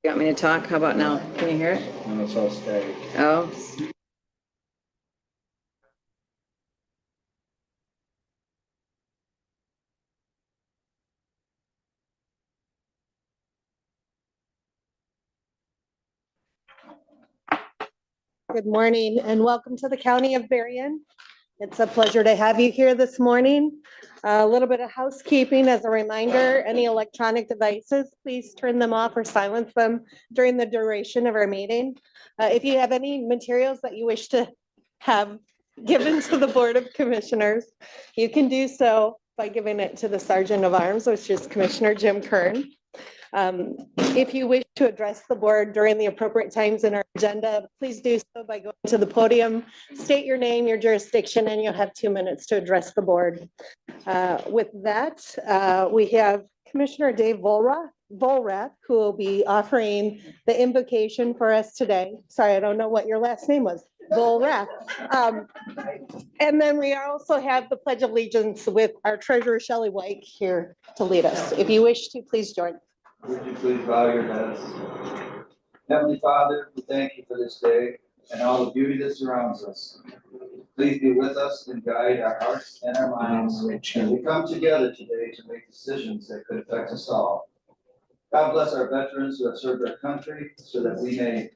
You want me to talk? How about now? Can you hear it? No, it's all static. Oh. Good morning and welcome to the County of Berrien. It's a pleasure to have you here this morning. A little bit of housekeeping as a reminder, any electronic devices, please turn them off or silence them during the duration of our meeting. If you have any materials that you wish to have given to the Board of Commissioners, you can do so by giving it to the Sergeant of Arms, which is Commissioner Jim Kern. If you wish to address the board during the appropriate times in our agenda, please do so by going to the podium, state your name, your jurisdiction, and you'll have 2 minutes to address the board. With that, we have Commissioner Dave Volrath, who will be offering the invocation for us today. Sorry, I don't know what your last name was. Volrath. And then we also have the Pledge of Allegiance with our treasurer, Shelley White, here to lead us. If you wish to, please join. Would you please bow your heads? Heavenly Father, we thank you for this day and all the beauty that surrounds us. Please be with us and guide our hearts and our minds as we come together today to make decisions that could affect us all. God bless our veterans who have served our country so that we may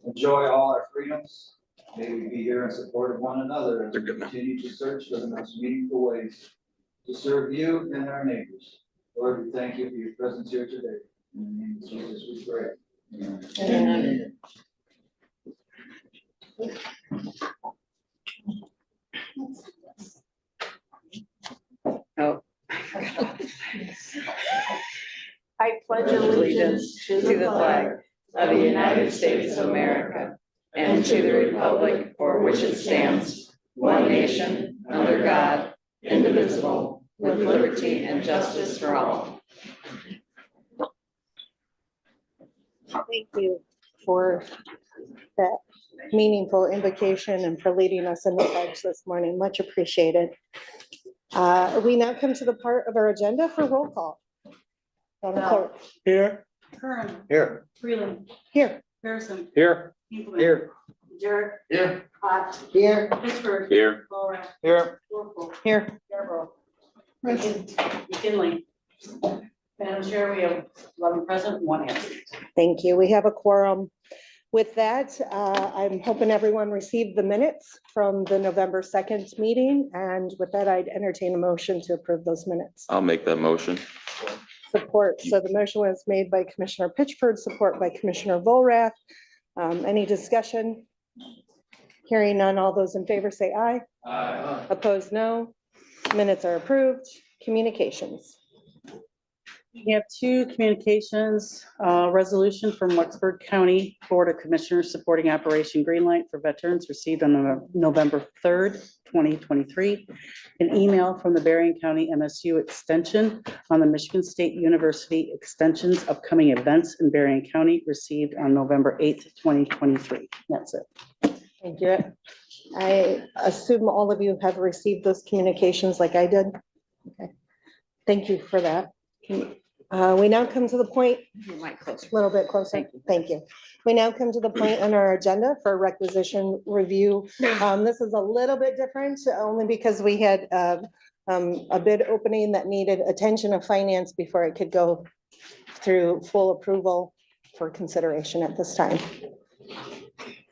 enjoy all our freedoms. May we be here in support of one another as we continue to search for the most meaningful ways to serve you and our neighbors. Lord, we thank you for your presence here today. In the name of Jesus, we pray. Amen. Oh. I pledge Allegiance to the flag of the United States of America and to the republic for which it stands, one nation, under God, indivisible, with liberty and justice for all. Thank you for that meaningful invocation and for leading us in the pledge this morning. Much appreciated. We now come to the part of our agenda for roll call. Here. Kern. Here. Freeland. Here. Harrison. Here. Hinkleman. Here. Jarrett. Here. Hot. Here. Pittsburgh. Here. Laura. Here. Warfel. Here. Yarborough. McKinley. Madam Chair, we have 11 present, 1 absent. Thank you. We have a quorum. With that, I'm hoping everyone received the minutes from the November 2nd meeting. And with that, I'd entertain a motion to approve those minutes. I'll make that motion. Support. So the motion was made by Commissioner Pitchford, support by Commissioner Volrath. Any discussion? Hearing none, all those in favor say aye. Aye. Opposed, no. Minutes are approved. Communications. We have 2 communications, resolution from Wexford County Board of Commissioners supporting Operation Greenlight for veterans received on November 3rd, 2023. An email from the Berrien County MSU Extension on the Michigan State University Extension's upcoming events in Berrien County received on November 8th, 2023. That's it. Thank you. I assume all of you have received those communications like I did. Okay. Thank you for that. We now come to the point, a little bit closer. Thank you. We now come to the point on our agenda for requisition review. This is a little bit different only because we had a bid opening that needed attention of finance before it could go through full approval for consideration at this time.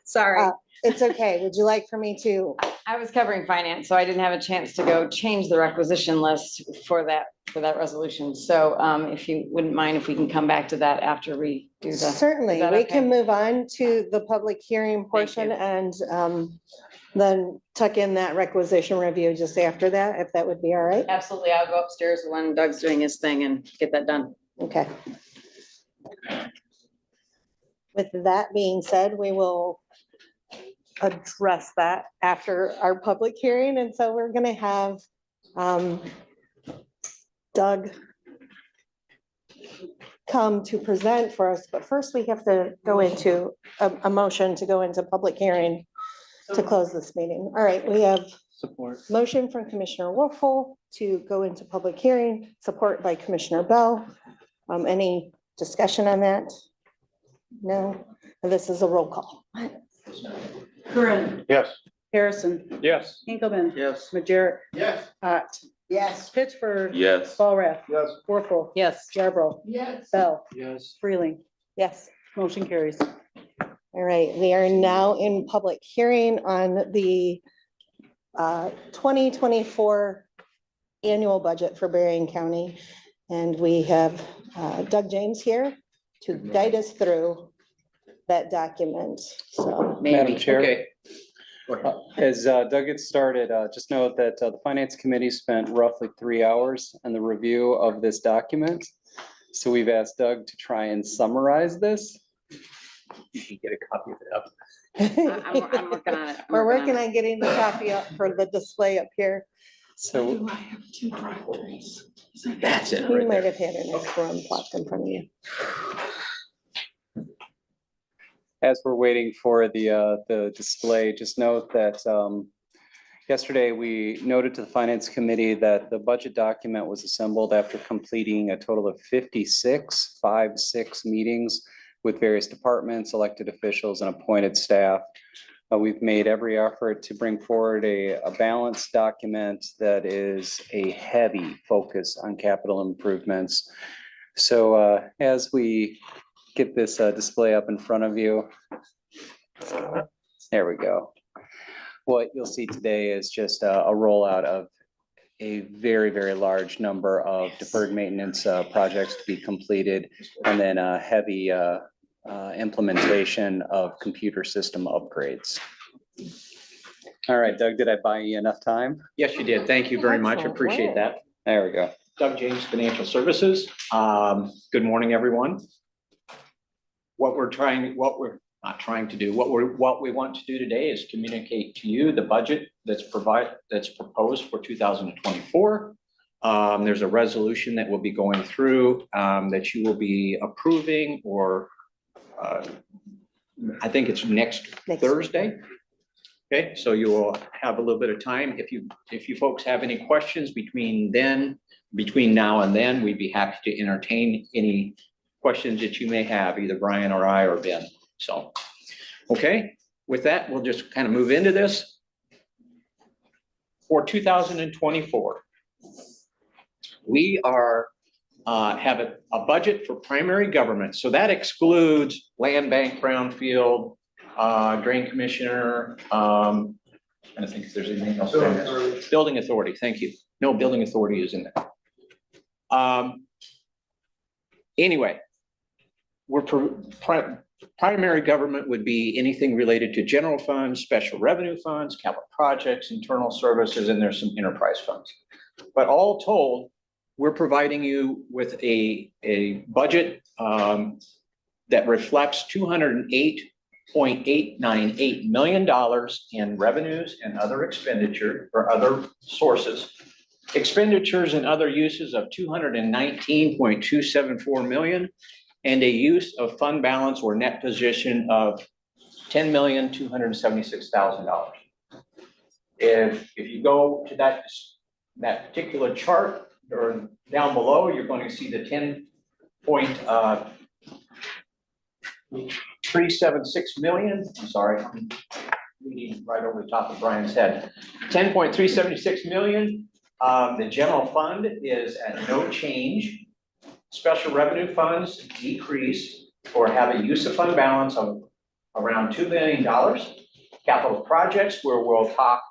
Sorry, It's okay. Would you like for me to? I was covering finance, so I didn't have a chance to go change the requisition list for that resolution. So if you wouldn't mind if we can come back to that after we do the. Certainly, we can move on to the public hearing portion and then tuck in that requisition review just after that, if that would be all right. Absolutely. I'll go upstairs when Doug's doing his thing and get that done. Okay. With that being said, we will address that after our public hearing. And so we're going to have Doug come to present for us. But first we have to go into a motion to go into public hearing to close this meeting. All right, we have Support. motion from Commissioner Wolfel to go into public hearing, support by Commissioner Bell. Any discussion on that? No, this is a roll call. Curran, Yes. Harrison, Yes. Hinkleman, Yes. Major, Yes. Ott, Yes. Pittsburgh, Yes. Fall Rath, Yes. Warfel, Yes. Scarborough, Yes. Bell, Yes. Freeling, Yes. motion carries. All right, we are now in public hearing on the 2024 annual budget for Berrien County. And we have Doug James here to guide us through that document. So, Madam Chair, Okay. Go ahead. as Doug gets started, just note that the Finance Committee spent roughly 3 hours on the review of this document. So we've asked Doug to try and summarize this. You can get a copy of it up. I'm working on it. I'm we're working on getting the copy up for the display up here. So That's it You right might there. have had an extra one plopped in front of you. as we're waiting for the display, just note that yesterday we noted to the Finance Committee that the budget document was assembled after completing a total of 56 meetings with various departments, elected officials, and appointed staff. We've made every effort to bring forward a balanced document that is a heavy focus on capital improvements. So as we get this display up in front of you, there we go. What you'll see today is just a rollout of a very, very large number of deferred maintenance projects to be completed, and then a heavy implementation of computer system upgrades. All right, Doug, did I buy you enough time? Yes, you did. Thank you very much. Excellent Appreciate work. that. There we go. Doug James, Financial Services. Good morning, everyone. What we're not trying to do, what we want to do today is communicate to you the budget that's proposed for 2024. There's a resolution that we'll be going through that you will be approving, or I think it's next Next. Thursday. Okay, so you will have a little bit of time. If you folks have any questions between now and then, we'd be happy to entertain any questions that you may have, either Brian or I or Ben. So, okay, with that, we'll just kind of move into this. For 2024, we have a budget for primary government. So that excludes land bank, brownfield, drain commissioner, and I think if there's anything else. Building authority, thank you. No, building authority is in there. Anyway, primary government would be anything related to general funds, special revenue funds, capital projects, internal services, and there's some enterprise funds. But all told, we're providing you with a budget that reflects $208.898 million in revenues and other expenditure or other sources. Expenditures and other uses of $219.274 million, and a use of fund balance or net position of $10,276,000. If you go to that particular chart, or down below, you're going to see the 10.376 million. I'm sorry, I'm reading right over the top of Brian's head. 10.376 million. The general fund is at no change. Special revenue funds decrease or have a use of fund balance of around $2 million. Capital projects, where we'll talk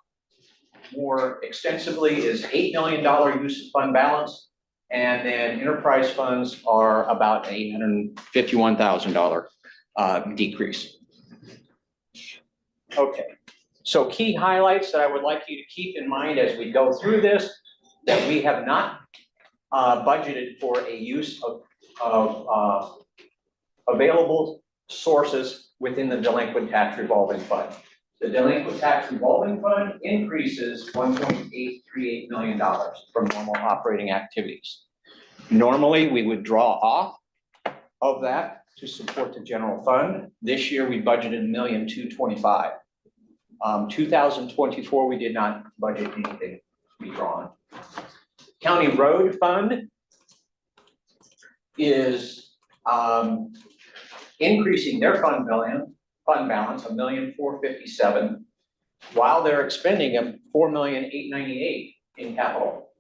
more extensively, is $8 million use of fund balance. And then enterprise funds are about $851,000 decrease. Okay, so key highlights that I would like you to keep in mind as we go through this, that we have not budgeted for a use of available sources within the delinquent tax revolving fund. The delinquent tax revolving fund increases $1.838 million from normal operating activities. Normally, we would draw off of that to support the general fund. This year, we budgeted $1,225,000. 2024, we did not budget anything to be drawn. County road fund is increasing their fund balance, $1,457,000, while they're expending $4,898,000 in capital,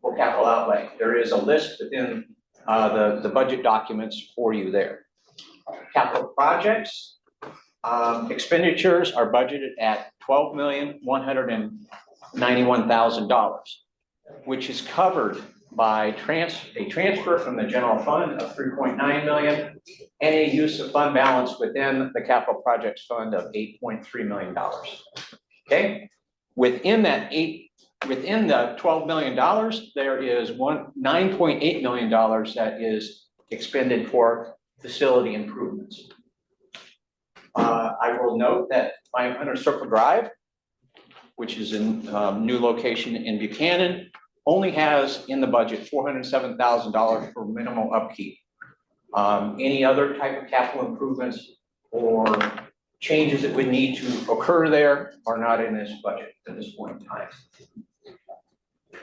for capital outlay. There is a list within the budget documents for you there. Capital projects, expenditures are budgeted at $12,191,000, which is covered by a transfer from the general fund of $3.9 million and a use of fund balance within the capital projects fund of $8.3 million. Okay, within the $12 million, there is $9.8 million that is expended for facility improvements. I will note that 500 Circle Drive, which is in new location in Buchanan, only has in the budget $407,000 for minimal upkeep. Any other type of capital improvements or changes that would need to occur there are not in this budget at this point in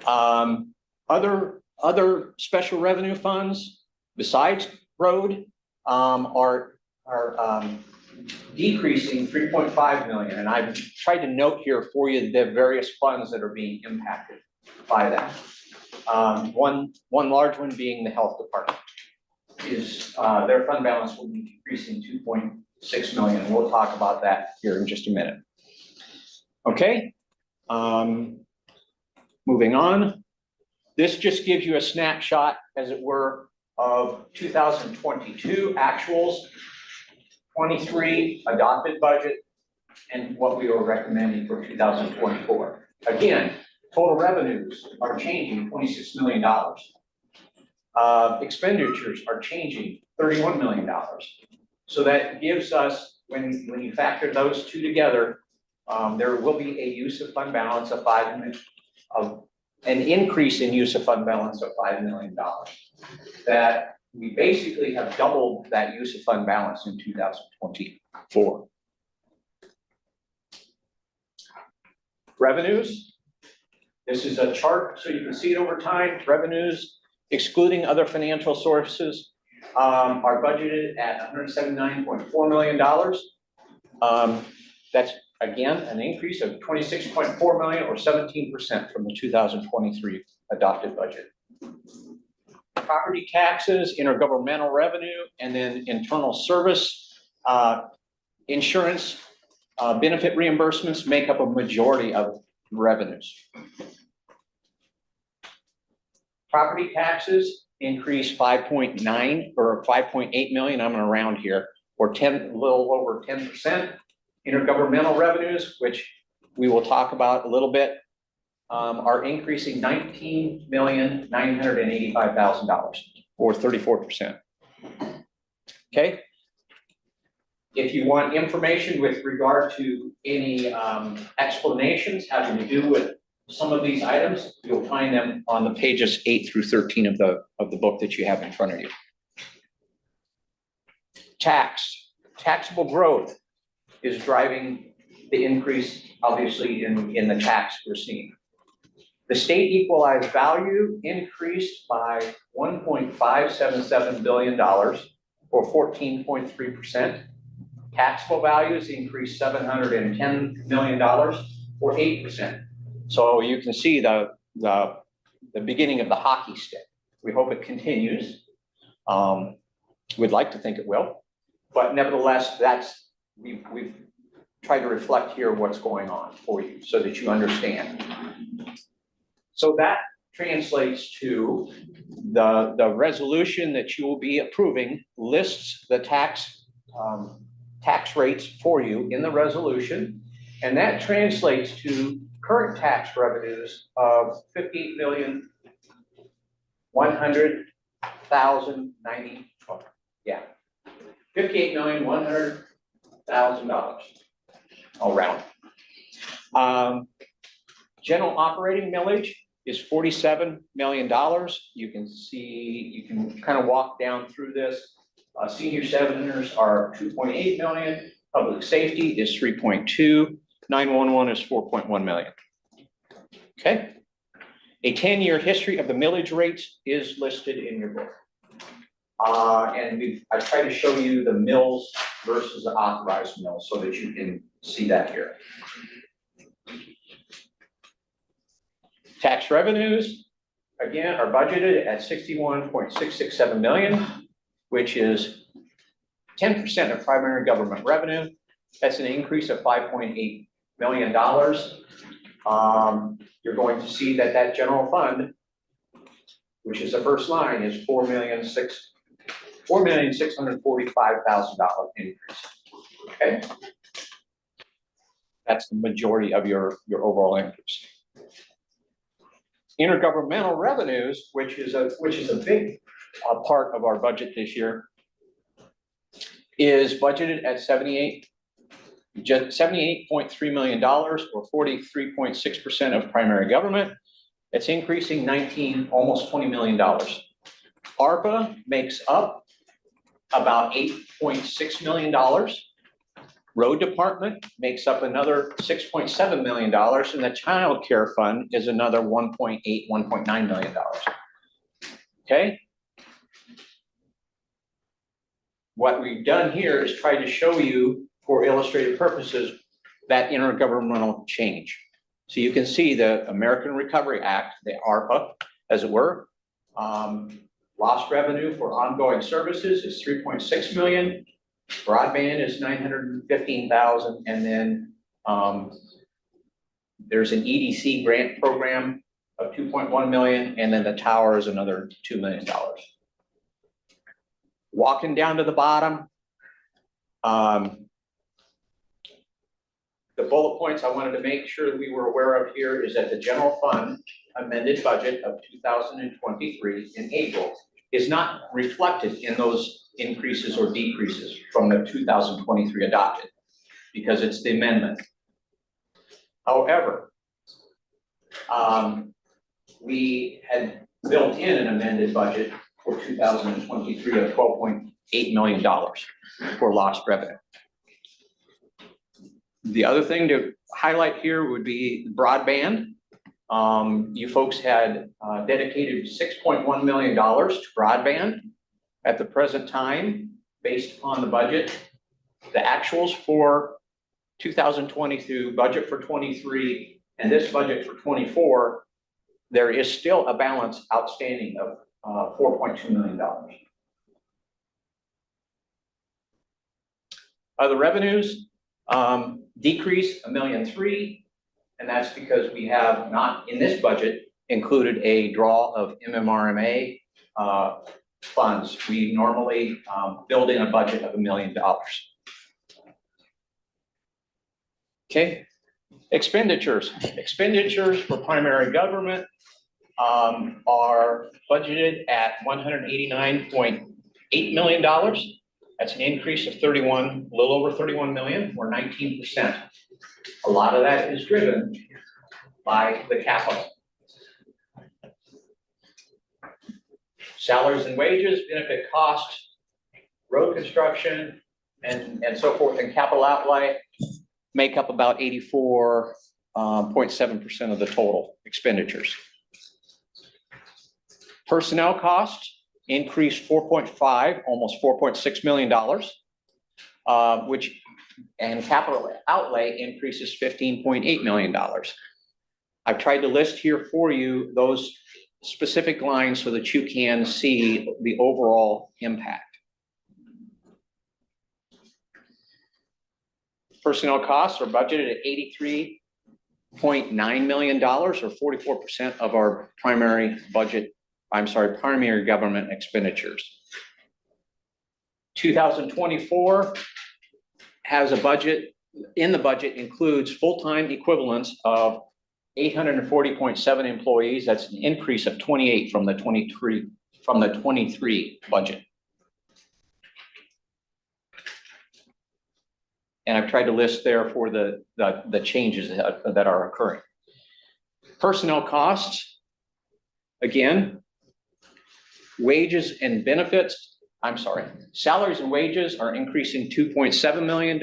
time. Other special revenue funds besides road are decreasing $3.5 million. And I've tried to note here for you the various funds that are being impacted by that. One large one being the health department is their fund balance will be decreasing $2.6 million. We'll talk about that here in just a minute. Okay. Moving on. This just gives you a snapshot, as it were, of 2022 actuals, 23 adopted budget, and what we were recommending for 2024. Again, total revenues are changing $26 million. Expenditures are changing $31 million. So that gives us, when you factor those two together, there will be a use of fund balance of an increase in use of fund balance of $5 million. That we basically have doubled that use of fund balance in 2024. Revenues. This is a chart so you can see it over time. Revenues, excluding other financial sources, are budgeted at $179.4 million. That's again an increase of $26.4 million or 17% from the 2023 adopted budget. Property taxes, intergovernmental revenue, and then internal service, insurance, benefit reimbursements make up a majority of revenues. Property taxes increased 5.9 or 5.8 million. I'm going to round here, or a little over 10%. Intergovernmental revenues, which we will talk about a little bit, are increasing $19,985,000 or 34%. Okay. If you want information with regard to any explanations having to do with some of these items, you'll find them on the pages 8 through 13 of the book that you have in front of you. Taxable growth is driving the increase, obviously, in the tax we're seeing. The state equalized value increased by $1.577 billion or 14.3%. Taxable values increased $710 million or 8%. So you can see the beginning of the hockey stick. We hope it continues. We'd like to think it will, but nevertheless, we've tried to reflect here what's going on for you so that you understand. So that translates to the resolution that you will be approving lists the tax rates for you in the resolution, and that translates to current tax revenues of $58,100,090. Yeah, $58,100,000. I'll round. General operating millage is $47 million. You can see, you can kind of walk down through this. Senior centers are $2.8 million. Public safety is 3.2. 911 is 4.1 million. Okay. A 10-year history of the millage rates is listed in your book. And I tried to show you the mills versus the authorized mills so that you can see that here. Tax revenues, again, are budgeted at 61.667 million, which is 10% of primary government revenue. That's an increase of $5.8 million. You're going to see that that general fund, which is the first line, is $4,645,000 increase. Okay, that's the majority of your overall increase. Intergovernmental revenues, which is a big part of our budget this year, is budgeted at $78.3 million, or 43.6% of primary government. It's increasing almost $20 million. ARPA makes up about $8.6 million. Road department makes up another $6.7 million, and the child care fund is another $1.9 million. Okay. What we've done here is try to show you, for illustrative purposes, that intergovernmental change. So you can see the American Recovery Act, the ARPA, as it were. Lost revenue for ongoing services is 3.6 million. Broadband is 915,000, and then there's an EDC grant program of 2.1 million, and then the tower is another $2 million. Walking down to the bottom, the bullet points I wanted to make sure that we were aware of here is that the general fund amended budget of 2023 in April is not reflected in those increases or decreases from the 2023 adopted, because it's the amendment. However, we had built in an amended budget for 2023 of $12.8 million for lost revenue. The other thing to highlight here would be broadband. You folks had dedicated $6.1 million to broadband. At the present time, based on the budget, the actuals for 2022, budget for 23, and this budget for 24, there is still a balance outstanding of $4.2 million. Other revenues decrease $1.3 million, and that's because we have not, in this budget, included a draw of MMRMA funds. We normally build in a budget of $1 million. Okay, expenditures. Expenditures for primary government are budgeted at $189.8 million. That's an increase of a little over 31 million, or 19%. A lot of that is driven by the capital. Salaries and wages, benefit costs, road construction, and so forth, and capital outlay make up about 84.7% of the total expenditures. Personnel costs increased 4.5, almost $4.6 million, and capital outlay increases $15.8 million. I've tried to list here for you those specific lines so that you can see the overall impact. Personnel costs are budgeted at $83.9 million, or 44% of our primary government expenditures. 2024 has a budget, in the budget includes full-time equivalents of 840.7 employees. That's an increase of 28 from the 23 budget. And I've tried to list there for the changes that are occurring. Personnel costs, again, salaries and wages are increasing $2.7 million.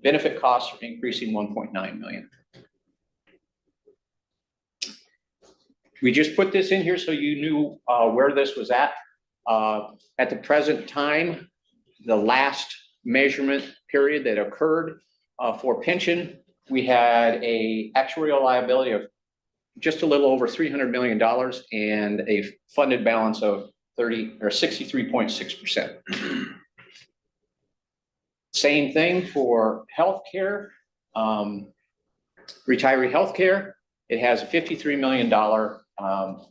Benefit costs are increasing $1.9 million. We just put this in here so you knew where this was at. At the present time, the last measurement period that occurred for pension, we had a actuarial liability of just a little over $300 million and a funded balance of 63.6%. Same thing for healthcare, retiree healthcare. It has a $53 million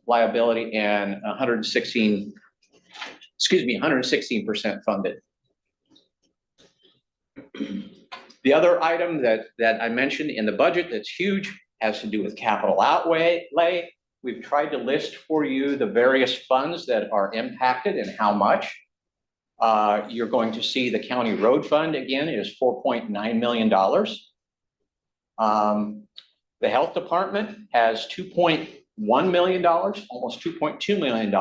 liability and 116% funded. The other item that I mentioned in the budget that's huge has to do with capital outlay. We've tried to list for you the various funds that are impacted and how much. You're going to see the county road fund again is $4.9 million. The health department has $2.1 million, almost $2.2 million.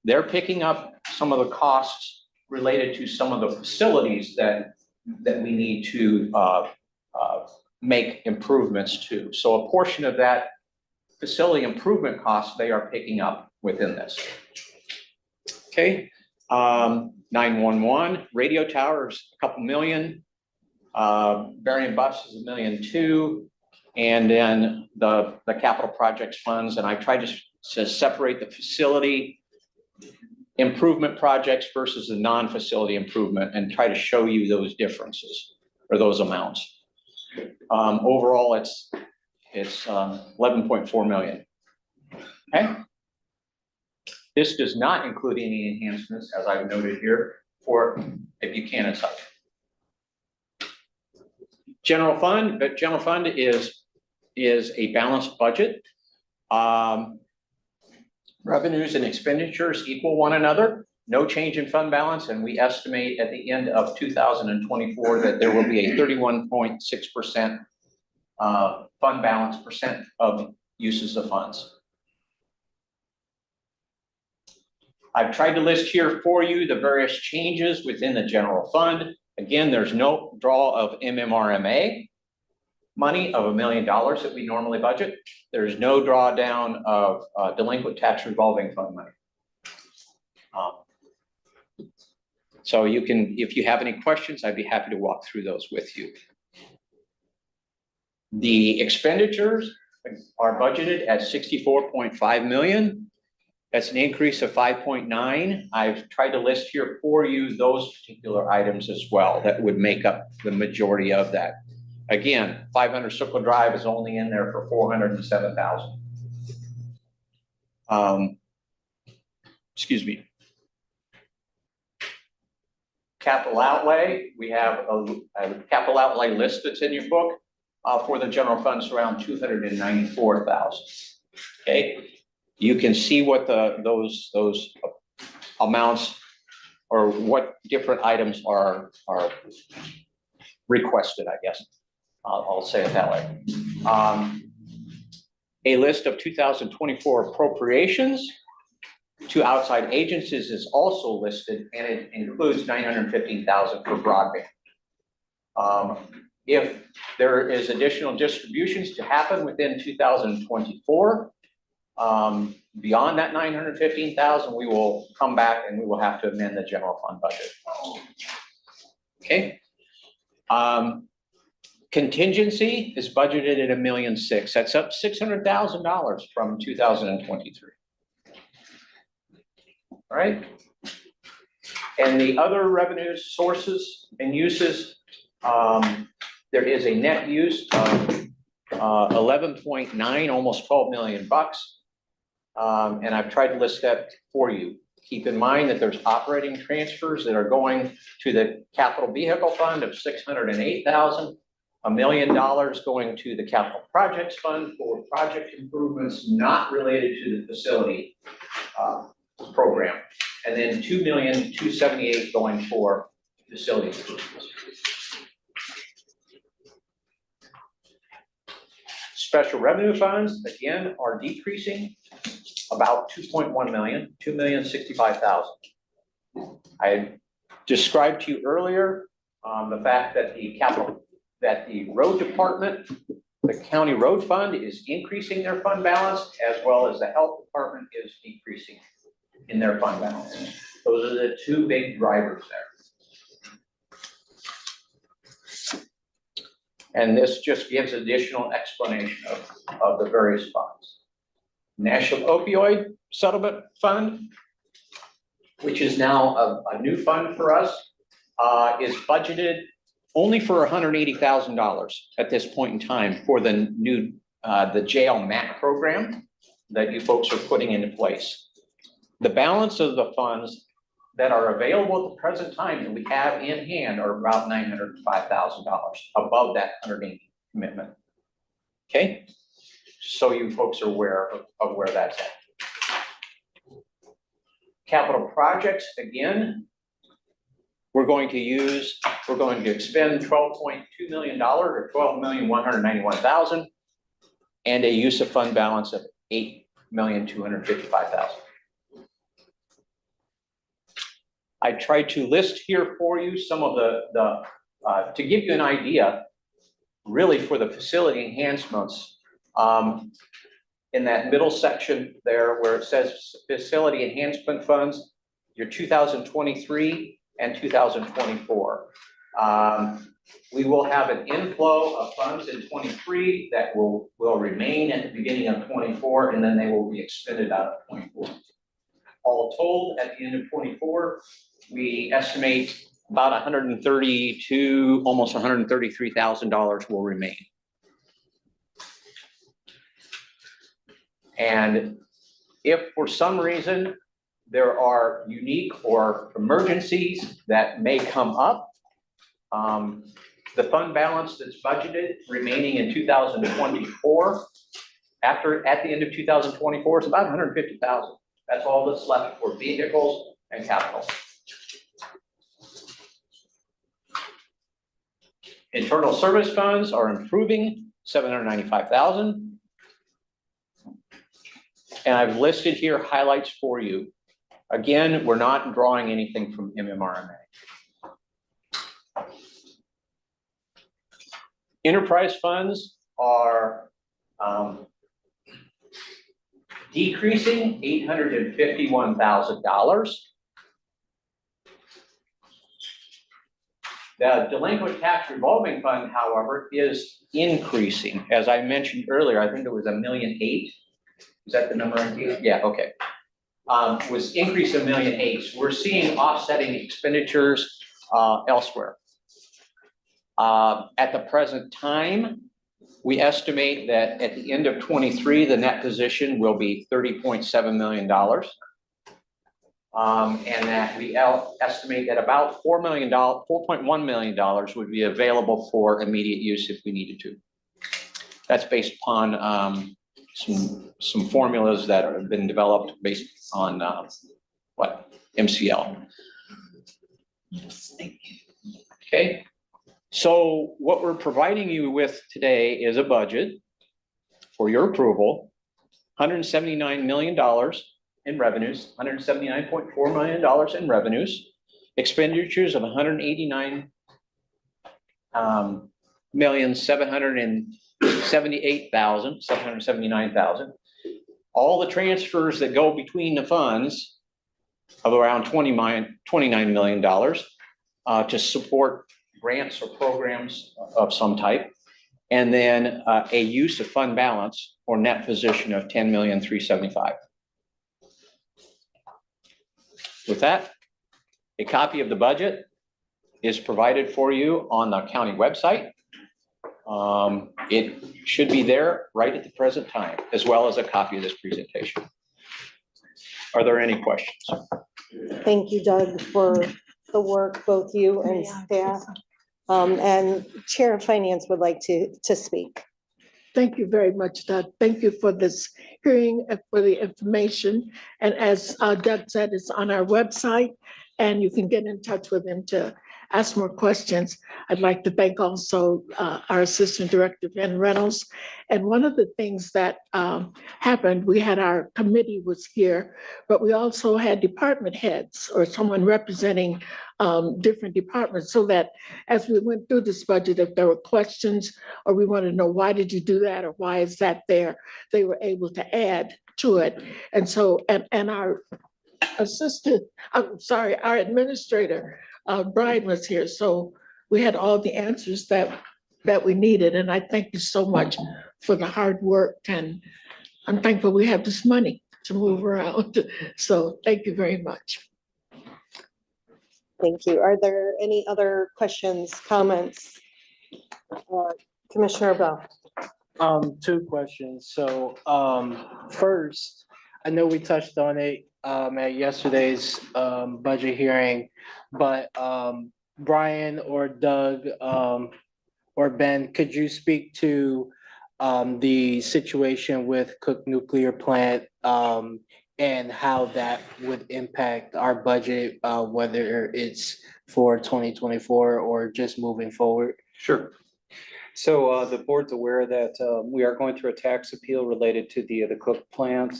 They're picking up some of the costs related to some of the facilities that we need to make improvements to. So a portion of that facility improvement cost they are picking up within this. Okay, 911 radio towers, a couple million. Variant bus is $1.2 million, and then the capital projects funds. And I tried to separate the facility improvement projects versus the non-facility improvement and try to show you those differences or those amounts. Overall, it's 11.4 million. Okay. This does not include any enhancements, as I've noted here, for a Buchanan site. General fund, but general fund is a balanced budget. Revenues and expenditures equal one another. No change in fund balance, and we estimate at the end of 2024 that there will be a 31.6% fund balance percent of uses of funds. I've tried to list here for you the various changes within the general fund. Again, there's no draw of MMRMA money of $1 million that we normally budget. There's no drawdown of delinquent tax revolving fund money. So you can, if you have any questions, I'd be happy to walk through those with you. The expenditures are budgeted at 64.5 million. That's an increase of 5.9. I've tried to list here for you those particular items as well that would make up the majority of that. Again, 500 Circle Drive is only in there for 407,000. Excuse me. Capital outlay, we have a capital outlay list that's in your book for the general funds around 294,000. Okay, you can see what those amounts or what different items are requested, I guess. I'll say it that way. A list of 2024 appropriations to outside agencies is also listed, and it includes 915,000 for broadband. If there is additional distributions to happen within 2024, beyond that 915,000, we will come back and we will have to amend the general fund budget. Okay. Contingency is budgeted at $1.6 million. That's up $600,000 from 2023. All right. And the other revenue sources and uses, there is a net use of 11.9, almost 12 million bucks. And I've tried to list that for you. Keep in mind that there's operating transfers that are going to the capital vehicle fund of 608,000, $1 million going to the capital projects fund for project improvements not related to the facility program, and then $2,278,000 going for facility improvements. Special revenue funds, again, are decreasing about 2.1 million, 2,065,000. I described to you earlier the fact that the road department, the county road fund is increasing their fund balance, as well as the health department is decreasing in their fund balance. Those are the two big drivers there. And this just gives additional explanation of the various funds. National Opioid Settlement Fund, which is now a new fund for us, is budgeted only for $180,000 at this point in time for the new, the jail MAC program that you folks are putting into place. The balance of the funds that are available at the present time that we have in hand are about $905,000 above that 180 commitment. Okay, so you folks are aware of where that's at. Capital projects, again, we're going to expend $12.2 million or $12,191,000 and a use of fund balance of $8,255,000. I tried to list here for you some of to give you an idea, really, for the facility enhancements. In that middle section there where it says facility enhancement funds, your 2023 and 2024. We will have an inflow of funds in 23 that will remain at the beginning of 24, and then they will be expended out of 24. All told, at the end of 24, we estimate about $132, almost $133,000 will remain. And if for some reason there are unique or emergencies that may come up, the fund balance that's budgeted remaining in 2024, at the end of 2024, is about $150,000. That's all that's left for vehicles and capital. Internal service funds are improving, $795,000. And I've listed here highlights for you. Again, we're not drawing anything from MMRMA. Enterprise funds are decreasing $851,000. The delinquent tax revolving fund, however, is increasing. As I mentioned earlier, I think it was $1.8 million. Is that the number? Yeah, okay. Was increase $1.8 million. So we're seeing offsetting expenditures elsewhere. At the present time, we estimate that at the end of 23, the net position will be $30.7 million. And that we estimate that about $4.1 million would be available for immediate use if we needed to. That's based upon some formulas that have been developed based on MCL. Yes, thank you. Okay, so what we're providing you with today is a budget for your approval, $179 million in revenues, $179.4 million in revenues, expenditures of $189,779,000. All the transfers that go between the funds of around $29 million to support grants or programs of some type. And then a use of fund balance or net position of $10,375,000. With that, a copy of the budget is provided for you on the county website. It should be there right at the present time, as well as a copy of this presentation. Are there any questions? Thank you, Doug, for the work, both you and staff. And Chair of Finance would like to speak. Thank you very much, Doug. Thank you for this hearing and for the information. And as Doug said, it's on our website and you can get in touch with him to ask more questions. I'd like to thank also our Assistant Director, Ben Reynolds. And one of the things that happened, we had our committee was here, but we also had department heads or someone representing different departments, so that as we went through this budget, if there were questions or we wanted to know why did you do that or why is that there, they were able to add to it. And so, and our assistant, I'm sorry, our administrator, Brian was here, so we had all the answers that we needed, and I thank you so much for the hard work, and I'm thankful we have this money to move around, so thank you very much. Thank you. Are there any other questions, comments? Commissioner Bell? Two questions. So, first, I know we touched on it, at yesterday's, budget hearing, but, Brian or Doug, or Ben, could you speak to, the situation with Cook Nuclear Plant, and how that would impact our budget, whether it's for 2024 or just moving forward? Sure. So the board's aware that we are going through a tax appeal related to the Cook plant.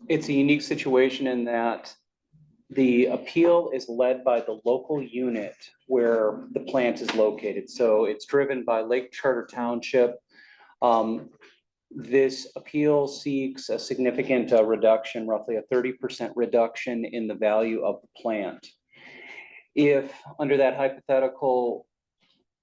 It's a unique situation in that the appeal is led by the local unit where the plant is located. So it's driven by Lake Charter Township. This appeal seeks a significant reduction, roughly a 30% reduction in the value of the plant. If under that hypothetical,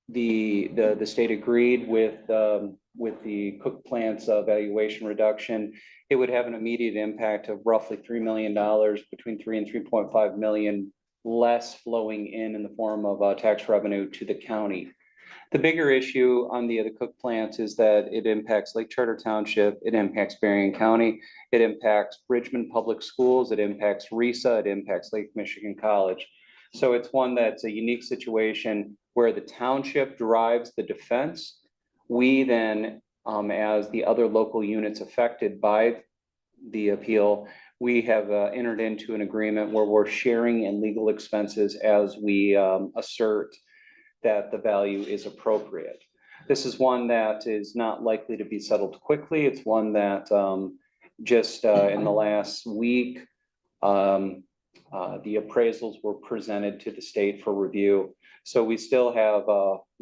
the state agreed with the Cook plant's valuation reduction, it would have an immediate impact of roughly $3 million, between 3 and 3.5 million less flowing in the form of tax revenue to the county. The bigger issue on the Cook plants is that it impacts Lake Charter Township, it impacts Berrien County, it impacts Bridgman Public Schools, it impacts RESA, it impacts Lake Michigan College. So it's one that's a unique situation where the township drives the defense. We then, as the other local units affected by the appeal, we have entered into an agreement where we're sharing in legal expenses as we assert that the value is appropriate. This is one that is not likely to be settled quickly. It's one that just in the last week, the appraisals were presented to the state for review. So we still have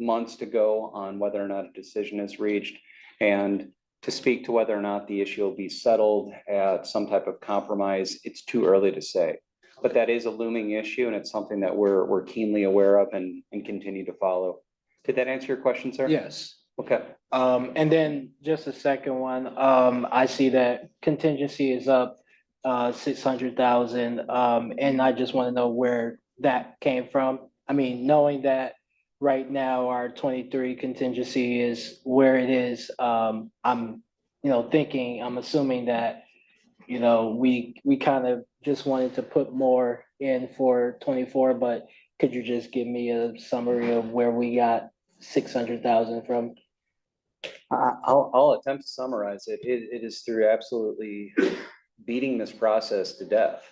months to go on whether or not a decision is reached. And to speak to whether or not the issue will be settled at some type of compromise, it's too early to say. But that is a looming issue, and it's something that we're keenly aware of and continue to follow. Did that answer your question, sir? Yes. Okay. And then just a second one, I see that contingency is up 600,000, and I just want to know where that came from. I mean, knowing that right now our 23 contingency is where it is, I'm assuming that, we kind of just wanted to put more in for 24, but could you just give me a summary of where we got 600,000 from? I'll attempt to summarize it. It is through absolutely beating this process to death.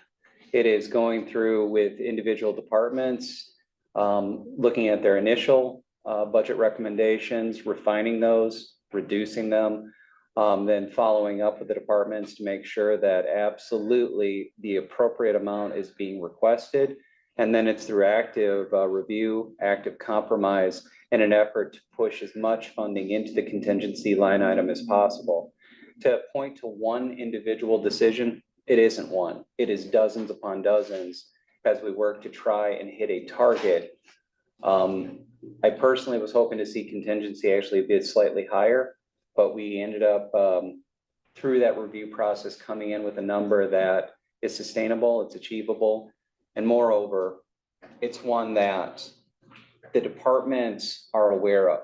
It is going through with individual departments, looking at their initial budget recommendations, refining those, reducing them, then following up with the departments to make sure that absolutely the appropriate amount is being requested. And then it's through active review, active compromise, in an effort to push as much funding into the contingency line item as possible. To point to one individual decision, it isn't one. It is dozens upon dozens as we work to try and hit a target. I personally was hoping to see contingency actually a bit slightly higher, but we ended up through that review process coming in with a number that is sustainable, it's achievable, and moreover, it's one that the departments are aware of.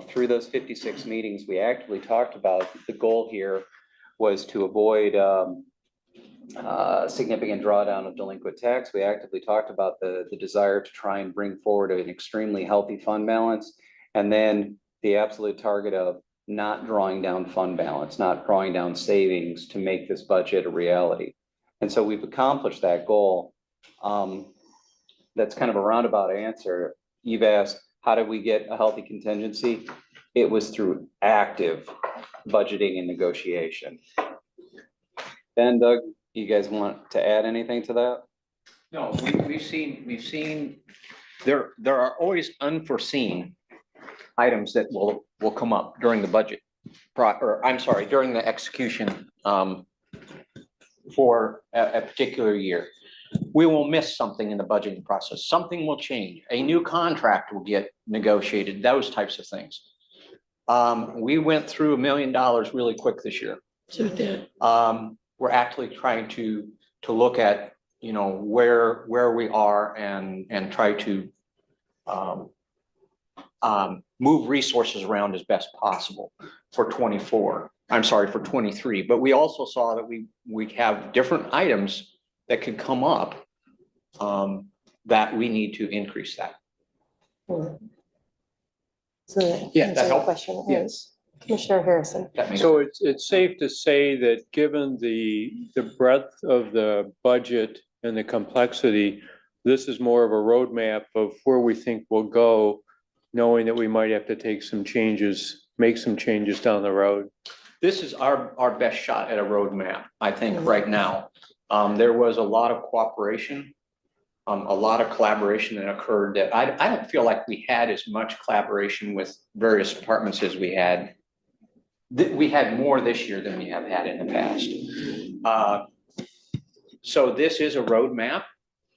Through those 56 meetings, we actively talked about the goal here was to avoid significant drawdown of delinquent tax. We actively talked about the desire to try and bring forward an extremely healthy fund balance, and then the absolute target of not drawing down fund balance, not drawing down savings to make this budget a reality. And so we've accomplished that goal. That's kind of a roundabout answer. You've asked, how did we get a healthy contingency? It was through active budgeting and negotiation. Ben, Doug, you guys want to add anything to that? No, we've seen, there are always unforeseen items that will come up during the budget, during the execution for a particular year. We will miss something in the budgeting process. Something will change. A new contract will get negotiated, those types of things. We went through $1 million really quick this year. So that, We're actually trying to look at, you know, where we are and try to move resources around as best possible for 24. I'm sorry, for 23. But we also saw that we have different items that could come up that we need to increase that. So Yeah, answer that your helped. question. Yes. Commissioner Harrison. That makes So it's safe to say that given the breadth of the budget and the complexity, this is more of a roadmap of where we think we'll go, knowing that we might have to take some changes, make some changes down the road. This is our best shot at a roadmap, I think, right now. There was a lot of cooperation, a lot of collaboration that occurred that I don't feel like we had as much collaboration with various departments as we had. We had more this year than we have had in the past. So this is a roadmap.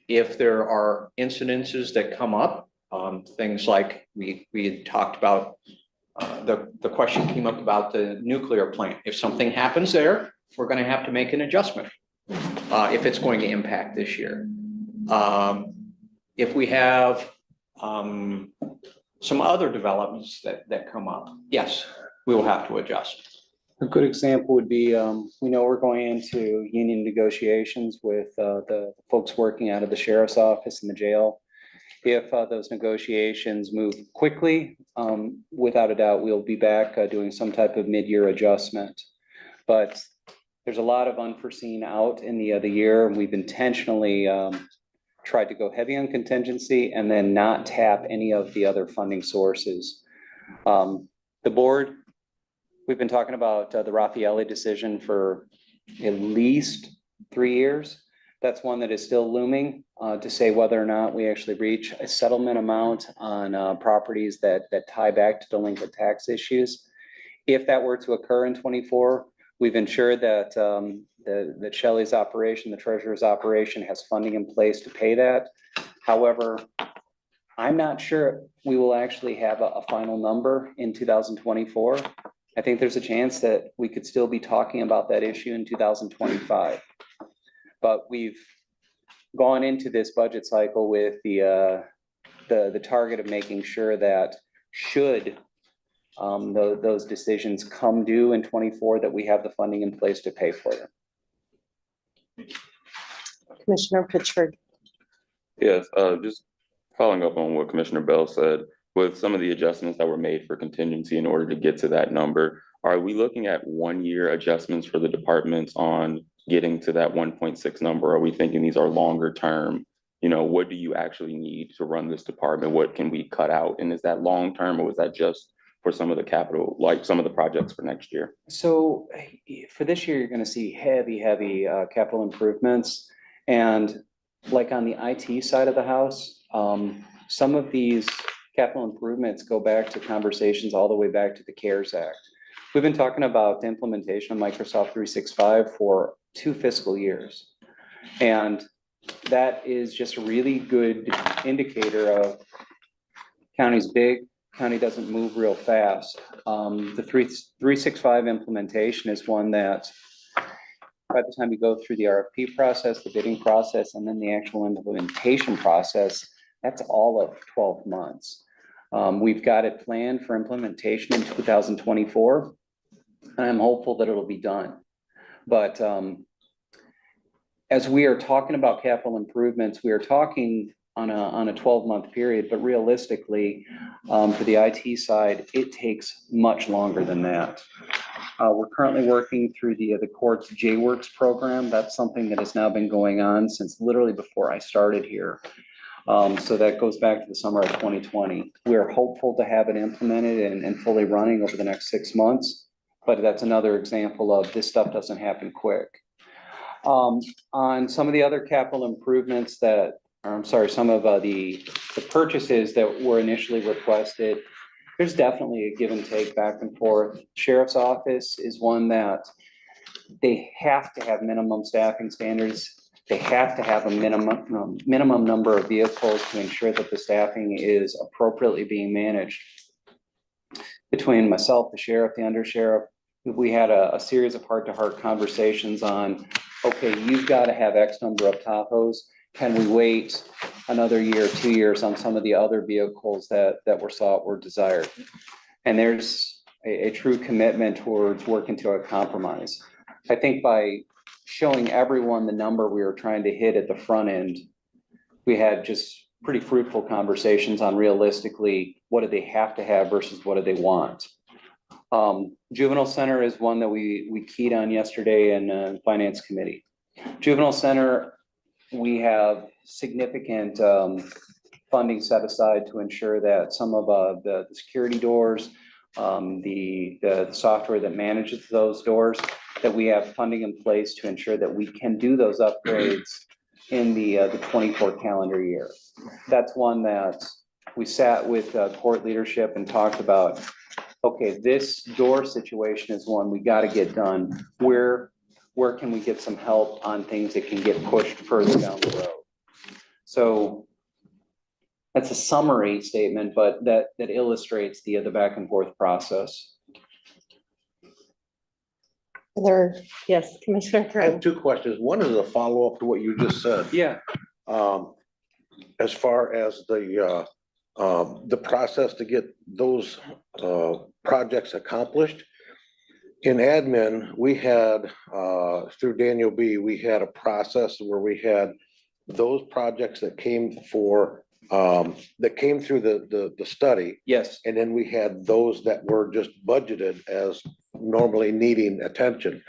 If there are incidences that come up, things like we had talked about, the question came up about the nuclear plant. If something happens there, we're going to have to make an adjustment if it's going to impact this year. If we have some other developments that come up, yes, we will have to adjust. A good example would be, we know we're going into union negotiations with the folks working out of the sheriff's office and the jail. If those negotiations move quickly, without a doubt, we'll be back doing some type of mid-year adjustment. But there's a lot of unforeseen out in the other year. We've intentionally tried to go heavy on contingency and then not tap any of the other funding sources. The board, we've been talking about the Raffaelli decision for at least 3 years. That's one that is still looming to say whether or not we actually reach a settlement amount on properties that tie back to delinquent tax issues. If that were to occur in 24, we've ensured that that Shelley's operation, the treasurer's operation, has funding in place to pay that. However, I'm not sure we will actually have a final number in 2024. I think there's a chance that we could still be talking about that issue in 2025. But we've gone into this budget cycle with the target of making sure that should those decisions come due in 24, that we have the funding in place to pay for them. Commissioner Pittsford. Yes, just following up on what Commissioner Bell said, with some of the adjustments that were made for contingency in order to get to that number, are we looking at 1 year adjustments for the departments on getting to that 1.6 number? Are we thinking these are longer term? You know, what do you actually need to run this department? What can we cut out? And is that long term, or was that just for some of the capital, like some of the projects for next year? So for this year, you're going to see heavy capital improvements. And like on the IT side of the house, some of these capital improvements go back to conversations all the way back to the CARES Act. We've been talking about the implementation of Microsoft 365 for 2 fiscal years. And that is just a really good indicator of county's big, county doesn't move real fast. The 365 implementation is one that by the time you go through the RFP process, the bidding process, and then the actual implementation process, that's all of 12 months. We've got it planned for implementation in 2024, and I'm hopeful that it'll be done. But as we are talking about capital improvements, we are talking on a 12-month period, but realistically, for the IT side, it takes much longer than that. We're currently working through the court's J-Works program. That's something that has now been going on since literally before I started here. So that goes back to the summer of 2020. We're hopeful to have it implemented and fully running over the next 6 months, but that's another example of this stuff doesn't happen quick. On some of the other capital improvements that, or I'm sorry, some of the purchases that were initially requested, there's definitely a give and take back and forth. Sheriff's office is one that they have to have minimum staffing standards. They have to have a minimum number of vehicles to ensure that the staffing is appropriately being managed. Between myself, the sheriff, the undersheriff, we had a series of heart-to-heart conversations on, okay, you've got to have X number of Tahoes. Can we wait another year, 2 years on some of the other vehicles that were sought or desired? And there's a true commitment towards working to a compromise. I think by showing everyone the number we were trying to hit at the front end, we had just pretty fruitful conversations on realistically, what do they have to have versus what do they want? Juvenile Center is one that we keyed on yesterday in Finance Committee. Juvenile Center, we have significant funding set aside to ensure that some of the security doors, the software that manages those doors, that we have funding in place to ensure that we can do those upgrades in the 24 calendar year. That's one that we sat with court leadership and talked about. Okay, this door situation is one we got to get done. Where can we get some help on things that can get pushed further down the road? So that's a summary statement, but that illustrates the back and forth process. Yes, Commissioner I have Kern. 2 questions. One is a follow-up to what you just said. Yeah. As far as the process to get those projects accomplished. In admin, we had, through Daniel B., we had a process where we had those projects that came through the study. Yes. And then we had those that were just budgeted as normally needing attention.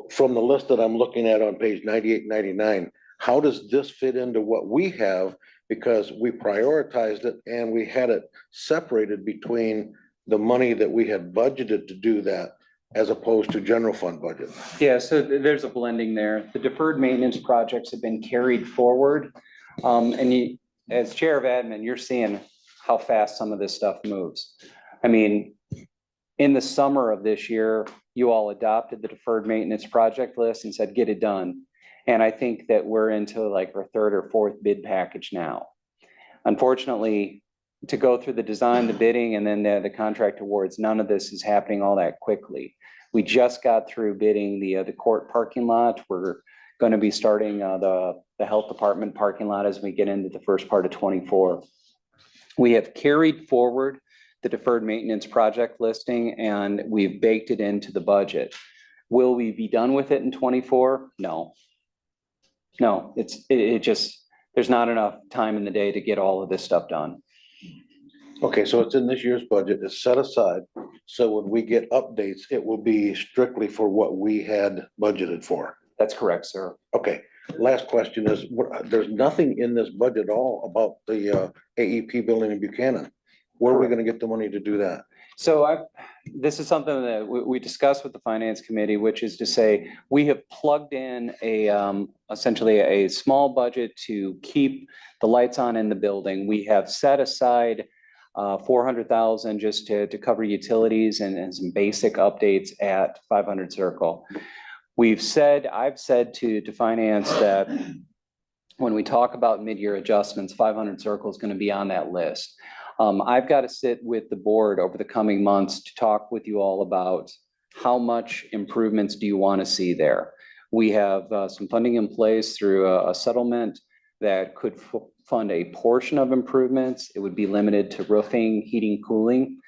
From the list that I'm looking at on page 98, 99, how does this fit into what we have? Because we prioritized it and we had it separated between the money that we had budgeted to do that as opposed to general fund budget. Yeah, so there's a blending there. The deferred maintenance projects have been carried forward. And you, as chair of admin, you're seeing how fast some of this stuff moves. I mean, in the summer of this year, you all adopted the deferred maintenance project list and said, get it done. And I think that we're into like our 3rd or 4th bid package now. Unfortunately, to go through the design, the bidding, and then the contract awards, none of this is happening all that quickly. We just got through bidding the court parking lot. We're going to be starting the health department parking lot as we get into the first part of 24. We have carried forward the deferred maintenance project listing and we've baked it into the budget. Will we be done with it in 24? No. No, it just, there's not enough time in the day to get all of this stuff done. Okay, so it's in this year's budget, it's set aside. So when we get updates, it will be strictly for what we had budgeted for. That's correct, sir. Okay, last question is, there's nothing in this budget at all about the AEP building in Buchanan. Where are we gonna get the money to do that? So this is something that we discussed with the finance committee, which is to say, we have plugged in essentially a small budget to keep the lights on in the building. We have set aside $400,000 just to cover utilities and some basic updates at 500 Circle. I've said to finance that when we talk about mid-year adjustments, 500 Circle is going to be on that list. I've got to sit with the board over the coming months to talk with you all about how much improvements do you want to see there. We have some funding in place through a settlement that could fund a portion of improvements. It would be limited to roofing, heating, cooling.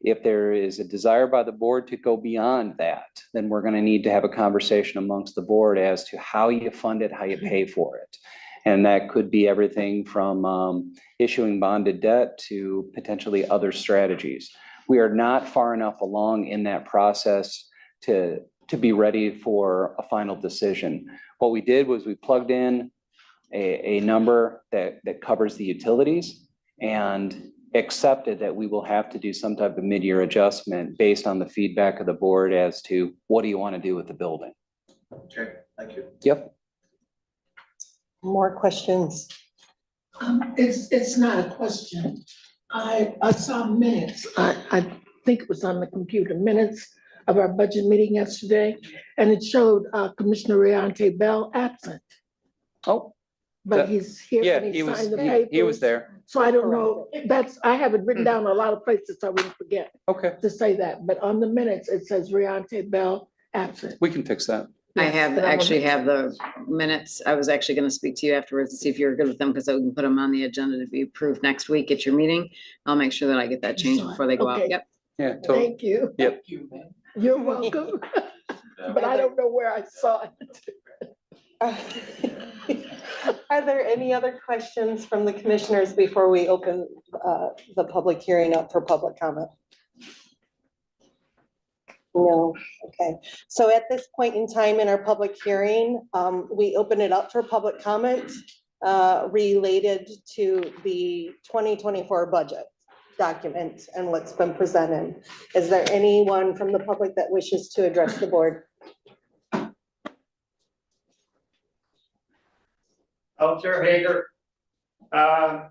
If there is a desire by the board to go beyond that, then we're going to need to have a conversation amongst the board as to how you fund it, how you pay for it. And that could be everything from issuing bonded debt to potentially other strategies. We are not far enough along in that process to be ready for a final decision. What we did was we plugged in a number that covers the utilities and accepted that we will have to do some type of mid-year adjustment based on the feedback of the board as to what do you want to do with the building. Okay, thank you. Yep. More questions? It's not a question. I saw minutes. I think it was on the computer, minutes of our budget meeting yesterday, and it showed Commissioner Reante Bell absent, Oh, but he's here yeah, and he he was, signed the he was papers. there. So I don't know, I have it written down a lot of places, so I wouldn't forget Okay, to say that, but on the minutes, it says Reante Bell absent. we can fix that. I Yes, have, but I wanna actually make have the minutes. I was actually gonna speak to you afterwards and see if you're good with them, because I can put them on the agenda to be approved next week at your meeting. I'll make sure that I get that changed before they go out. Okay. Yep. Yeah, totally. Thank you. Yep. You're welcome. But I don't know where I saw it. Are there any other questions from the commissioners before we open the public hearing up for public comment? No, okay. So at this point in time in our public hearing, we open it up for public comment related to the 2024 budget document and what's been presented. Is there anyone from the public that wishes to address the board? Sir Hager. Now,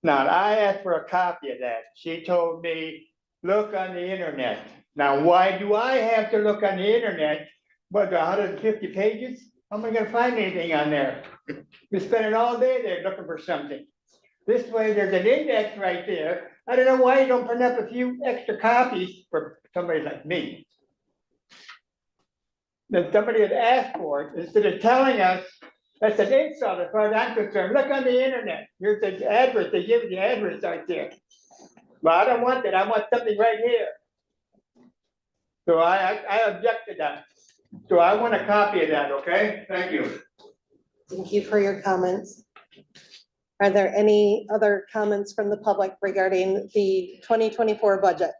I asked for a copy of that. She told me, look on the internet. Now, why do I have to look on the internet? What, 150 pages? How am I gonna find anything on there? We're spending all day there looking for something. This way, there's an index right there. I don't know why you don't print up a few extra copies for somebody like me. That somebody had asked for it, instead of telling us, that's an insult as far as I'm concerned. Look on the internet. Here's the address. They give you the address right there. But I don't want that. I want something right here. So I object to that. So I want a copy of that, okay? Thank you. Thank you for your comments. Are there any other comments from the public regarding the 2024 budget?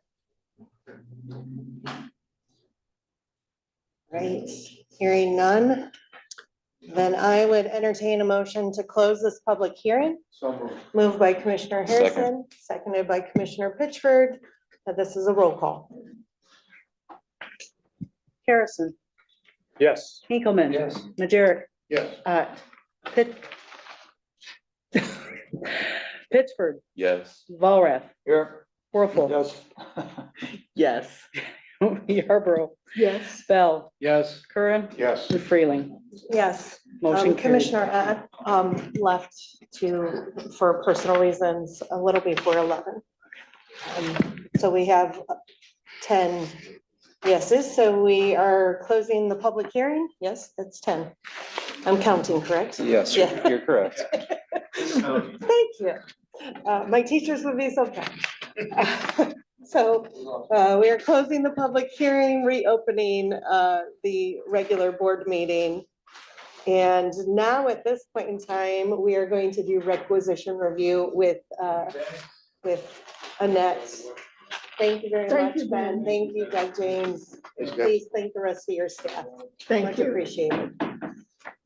Right, hearing none, then I would entertain a motion to close this public hearing. So moved. Moved by Commissioner Harrison, seconded by Commissioner Pitchford. This is a roll call. Harrison, Yes. Hinkleman. Yes. Majerick, Yes. Pittsford, Yes. Walrath, Here. Worrell, Yes. yes. Yarborough, Yes. Bell, Yes. Curran, Yes. and Freeling. Yes. Motion carried. Commissioner Ott, left for personal reasons a little before 11. So we have 10 yeses, so we are closing the public hearing. Yes, that's 10. I'm counting, correct? Yes, Yeah. you're correct. Thank you. My teachers would be so proud. So we are closing the public hearing, reopening the regular board meeting. And now at this point in time, we are going to do requisition review with Annette. Thank you very Thank much, you, Ben. Ben. Thank you, Doug James. Please thank the rest of your staff. Thank Much you. appreciated.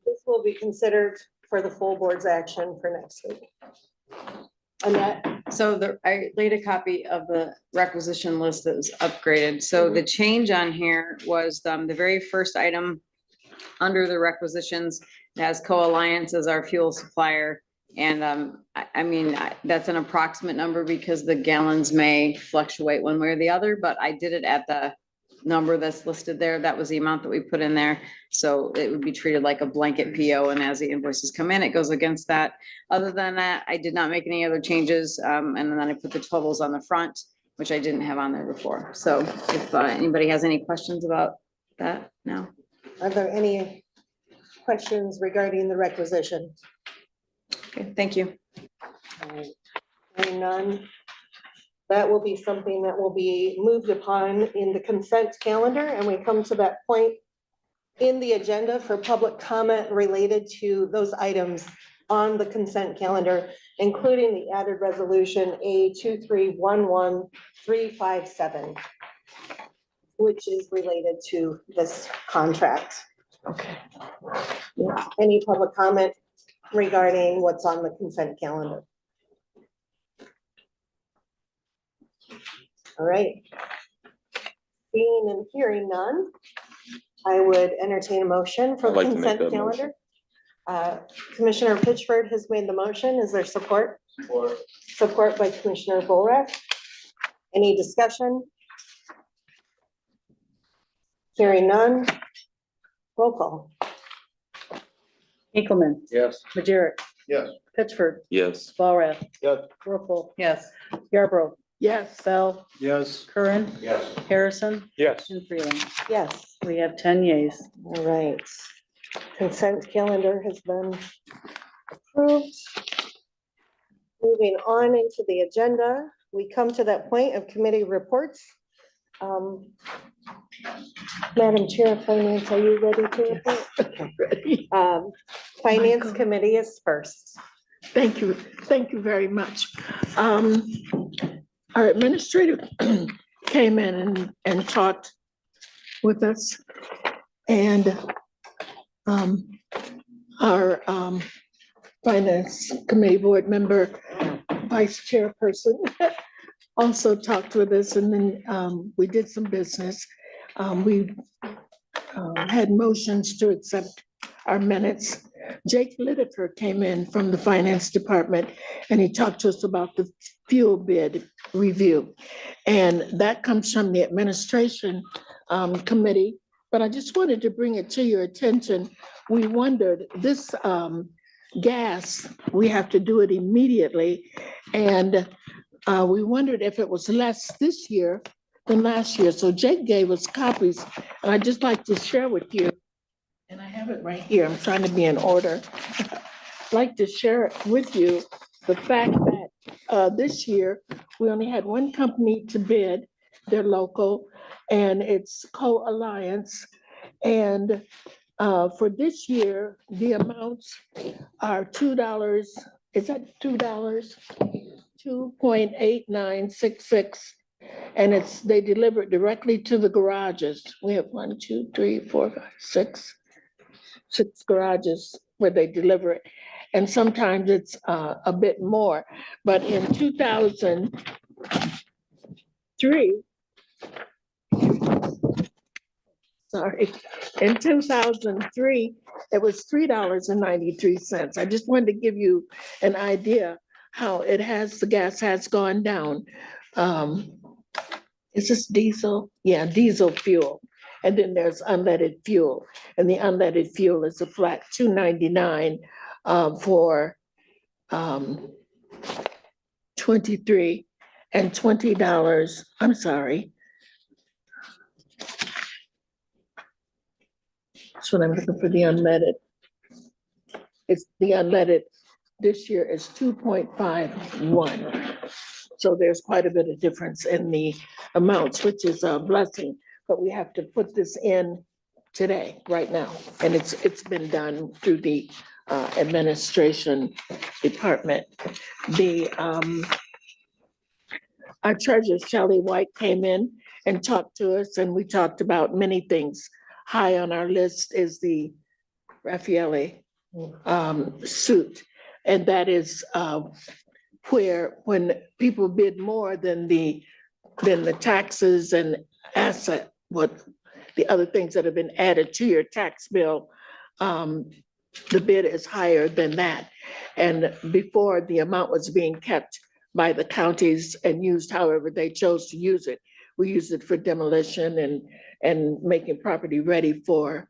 This will be considered for the full board's action for next week. Annette? So I laid a copy of the requisition list that was upgraded. So the change on here was the very first item under the requisitions. It has Co-Alliance as our fuel supplier. And I mean, that's an approximate number because the gallons may fluctuate one way or the other, but I did it at the number that's listed there. That was the amount that we put in there. So it would be treated like a blanket PO, and as the invoices come in, it goes against that. Other than that, I did not make any other changes. And then I put the totals on the front, which I didn't have on there before. So if anybody has any questions about that now. Are there any questions regarding the requisition? Okay, thank you. Hearing none. That will be something that will be moved upon in the consent calendar, and we come to that point in the agenda for public comment related to those items on the consent calendar, including the added resolution A2311357, which is related to this contract. Okay. Any public comment regarding what's on the consent calendar? All right. Seeing and hearing none, I would entertain a motion for I'd the like to make consent that calendar. Commissioner Pitchford has made the motion. Is there support? Support by Commissioner Bollreff. Any discussion? Hearing none. Roll call. Hinkleman, Yes. Majerick, Yes. Pittsford, Yes. Walrath. Yes. Whirlpool, Yes. Yarborough, Yes, Bell, Yes. Curran, Yes. Harrison, Yes. and Freeland. Yes. We have 10 yeas. All right. Consent calendar has been approved. Moving on into the agenda, we come to that point of committee reports. Madam Chair of Finance, are you ready to report? ready. Finance Michael. Committee is first. Thank you very much. Our administrator came in and talked with us. And our Finance Committee Board Member, Vice Chairperson, also talked with us, and then we did some business. We had motions to accept our minutes. Jake Lideker came in from the Finance Department, and he talked to us about the fuel bid review. And that comes from the Administration Committee, but I just wanted to bring it to your attention. We wondered, this gas, we have to do it immediately, and we wondered if it was less this year than last year. So Jake gave us copies, and I'd just like to share with you, and I have it right here. I'm trying to be in order. I'd like to share it with you, the fact that this year, we only had one company to bid. They're local, and it's Co-Alliance. And for this year, the amounts are $2. Is that $2? 2.8966. And they deliver it directly to the garages. We have 1, 2, 3, 4, 5, 6 garages where they deliver it. And sometimes it's a bit more, but in 2003, in 2003, it was $3.93. I just wanted to give you an idea how the gas has gone down. Is this diesel? Yeah, diesel fuel. And then there's unleaded fuel. And the unleaded fuel is a flat $2.99 for 23 and $20. I'm sorry. That's what I'm looking for, the unleaded. It's the unleaded this year is 2.51. So there's quite a bit of difference in the amounts, which is a blessing, but we have to put this in today, right now. And it's been done through the administration department. Our treasurer, Shelley White, came in and talked to us, and we talked about many things. High on our list is the Raffaele suit. And that is where when people bid more than the taxes and asset, what the other things that have been added to your tax bill, the bid is higher than that. And before, the amount was being kept by the counties and used however they chose to use it. We use it for demolition and making property ready for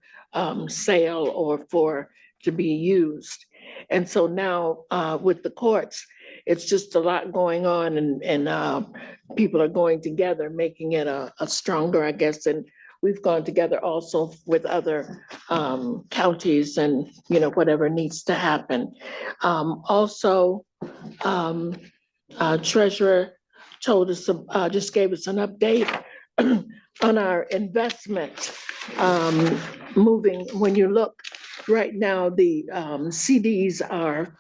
sale or to be used. And so now with the courts, it's just a lot going on, and people are going together, making it a stronger, I guess. And we've gone together also with other counties and, whatever needs to happen. Also, treasurer told us, just gave us an update on our investment. Moving, when you look right now, the CDs are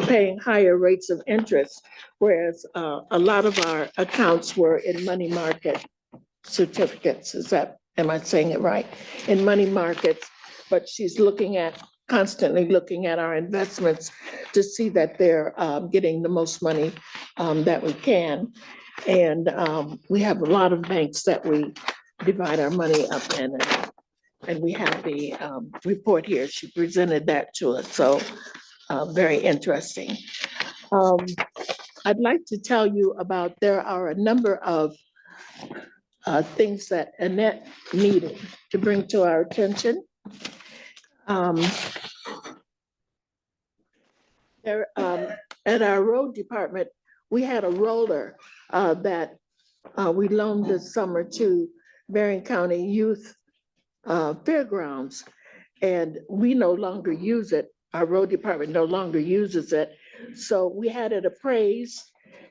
paying higher rates of interest, whereas a lot of our accounts were in money market certificates. Am I saying it right? In money markets, but she's constantly looking at our investments to see that they're getting the most money that we can. And we have a lot of banks that we divide our money up in, and we have the report here. She presented that to us, so very interesting. I'd like to tell you about, there are a number of things that Annette needed to bring to our attention. There, at our road department, we had a roller that we loaned this summer to Marion County Youth Fairgrounds. And we no longer use it. Our road department no longer uses it. So we had it appraised,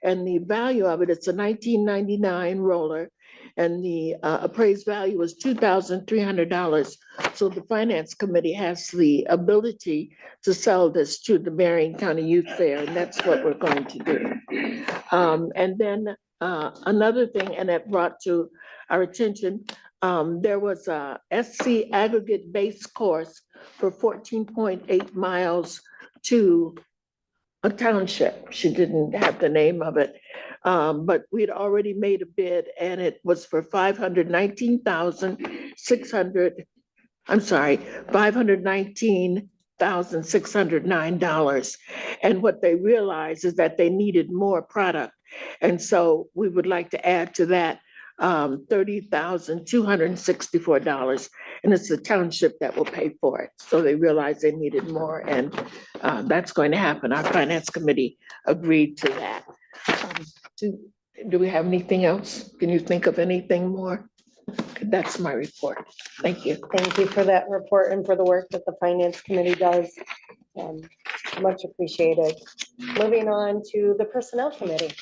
and the value of it, it's a 1999 roller. And the appraised value was $2,300. So the finance committee has the ability to sell this to the Marion County Youth Fair, and that's what we're going to do. And then another thing, and that brought to our attention, there was a SC aggregate base course for 14.8 miles to a township. She didn't have the name of it. But we'd already made a bid, and it was for $519,609. And what they realized is that they needed more product. And so we would like to add to that $30,264. And it's the township that will pay for it. So they realized they needed more, and that's going to happen. Our finance committee agreed to that. Do we have anything else? Can you think of anything more? That's my report. Thank you. Thank you for that report and for the work that the finance committee does. Much appreciated. Moving on to the personnel committee.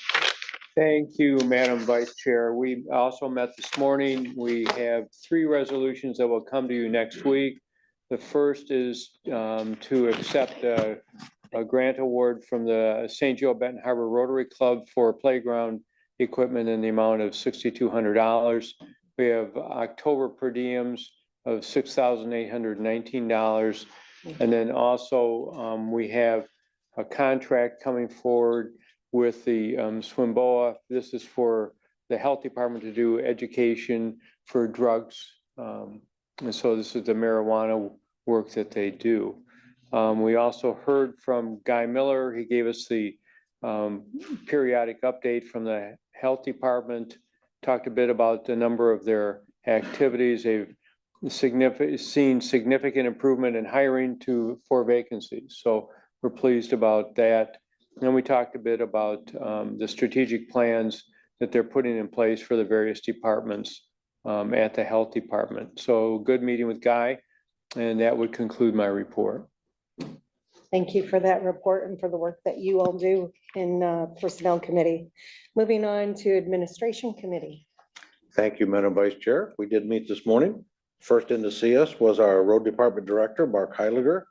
Thank you, Madam Vice Chair. We also met this morning. We have 3 resolutions that will come to you next week. The first is to accept a grant award from the St. Joe Benton Harbor Rotary Club for playground equipment in the amount of $6,200. We have October per diems of $6,819. And then also we have a contract coming forward with the SWIMBOA. This is for the health department to do education for drugs. And so this is the marijuana work that they do. We also heard from Guy Miller. He gave us the periodic update from the health department, talked a bit about the number of their activities. They've seen significant improvement in hiring to 4 vacancies. So we're pleased about that. And then we talked a bit about the strategic plans that they're putting in place for the various departments at the health department. So good meeting with Guy, and that would conclude my report. Thank you for that report and for the work that you all do in personnel committee. Moving on to administration committee. Thank you, Madam Vice Chair. We did meet this morning. First in to see us was our road department director, Mark Heiliger,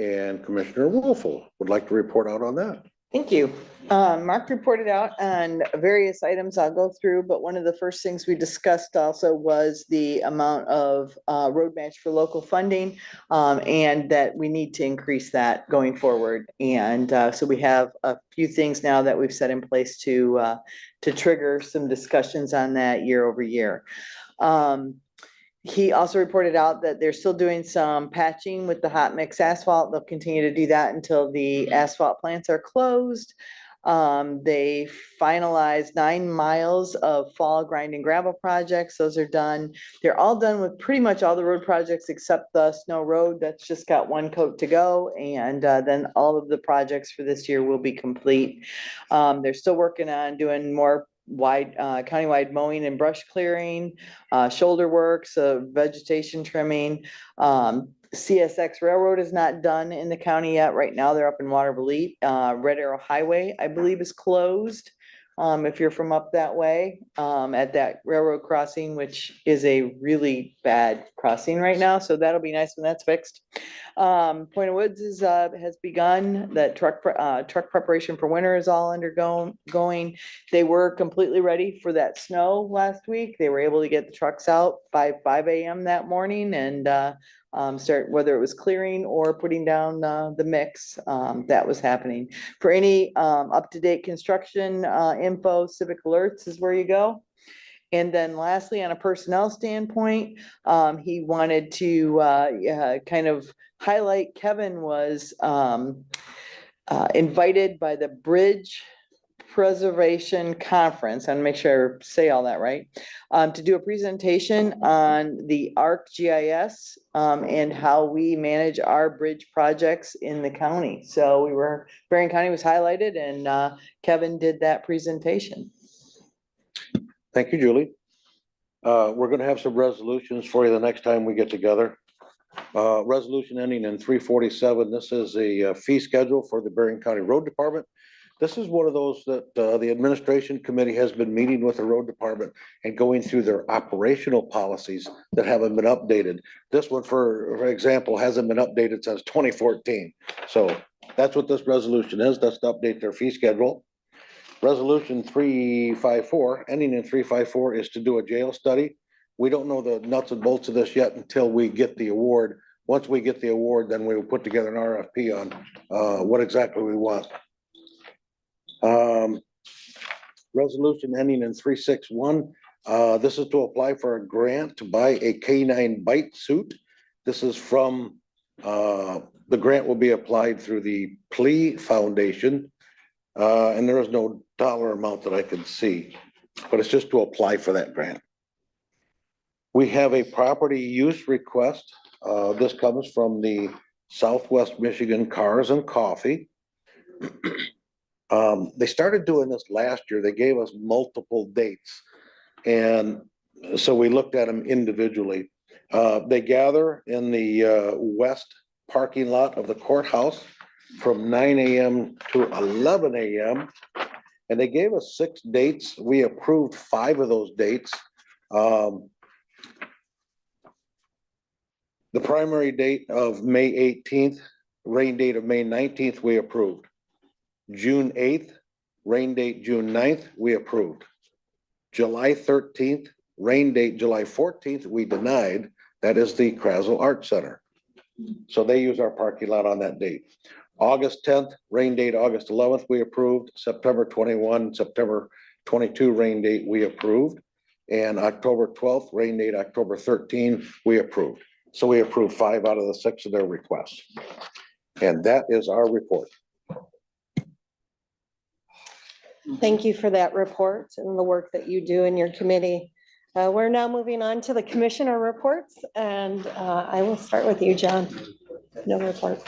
and Commissioner Wolfel would like to report out on that. Thank you. Mark reported out on various items I'll go through, but one of the first things we discussed also was the amount of road match for local funding, and that we need to increase that going forward. And so we have a few things now that we've set in place to trigger some discussions on that year over year. He also reported out that they're still doing some patching with the hot mix asphalt. They'll continue to do that until the asphalt plants are closed. They finalized 9 miles of fall grind and gravel projects. Those are done. They're all done with pretty much all the road projects except the snow road. That's just got 1 coat to go. And then all of the projects for this year will be complete. They're still working on doing more countywide mowing and brush clearing, shoulder works, vegetation trimming. CSX Railroad is not done in the county yet. Right now, they're up in Waterville. Red Arrow Highway, I believe, is closed. If you're from up that way, at that railroad crossing, which is a really bad crossing right now. So that'll be nice when that's fixed. Point of Woods has begun. That truck preparation for winter is all going. They were completely ready for that snow last week. They were able to get the trucks out by 5 a.m. that morning and start, whether it was clearing or putting down the mix, that was happening. For any up-to-date construction info, Civic Alerts is where you go. And then lastly, on a personnel standpoint, he wanted to kind of highlight Kevin was invited by the Bridge Preservation Conference, and make sure I say all that right, to do a presentation on the ArcGIS and how we manage our bridge projects in the county. So Berrien County was highlighted, and Kevin did that presentation. Thank you, Julie. We're gonna have some resolutions for you the next time we get together. Resolution ending in 347. This is a fee schedule for the Berrien County Road Department. This is one of those that the administration committee has been meeting with the road department and going through their operational policies that haven't been updated. This one, for example, hasn't been updated since 2014. So that's what this resolution is. That's to update their fee schedule. Resolution 354, ending in 354, is to do a jail study. We don't know the nuts and bolts of this yet until we get the award. Once we get the award, then we will put together an RFP on what exactly we want. Resolution ending in 361. This is to apply for a grant to buy a K9 bite suit. This is from, the grant will be applied through the PLE Foundation. And there is no dollar amount that I can see, but it's just to apply for that grant. We have a property use request. This comes from the Southwest Michigan Cars and Coffee. They started doing this last year. They gave us multiple dates. And so we looked at them individually. They gather in the west parking lot of the courthouse from 9 a.m. to 11 a.m. And they gave us 6 dates. We approved 5 of those dates. The primary date of May 18th, rain date of May 19th, we approved. June 8th, rain date June 9th, we approved. July 13th, rain date July 14th, we denied. That is the Krasel Art Center. So they use our parking lot on that date. August 10th, rain date August 11th, we approved. September 21, September 22, rain date, we approved. And October 12th, rain date October 13, we approved. So we approved 5 out of the 6 of their requests. And that is our report. Thank you for that report and the work that you do in your committee. We're now moving on to the commissioner reports, and I will start with you, John. No report.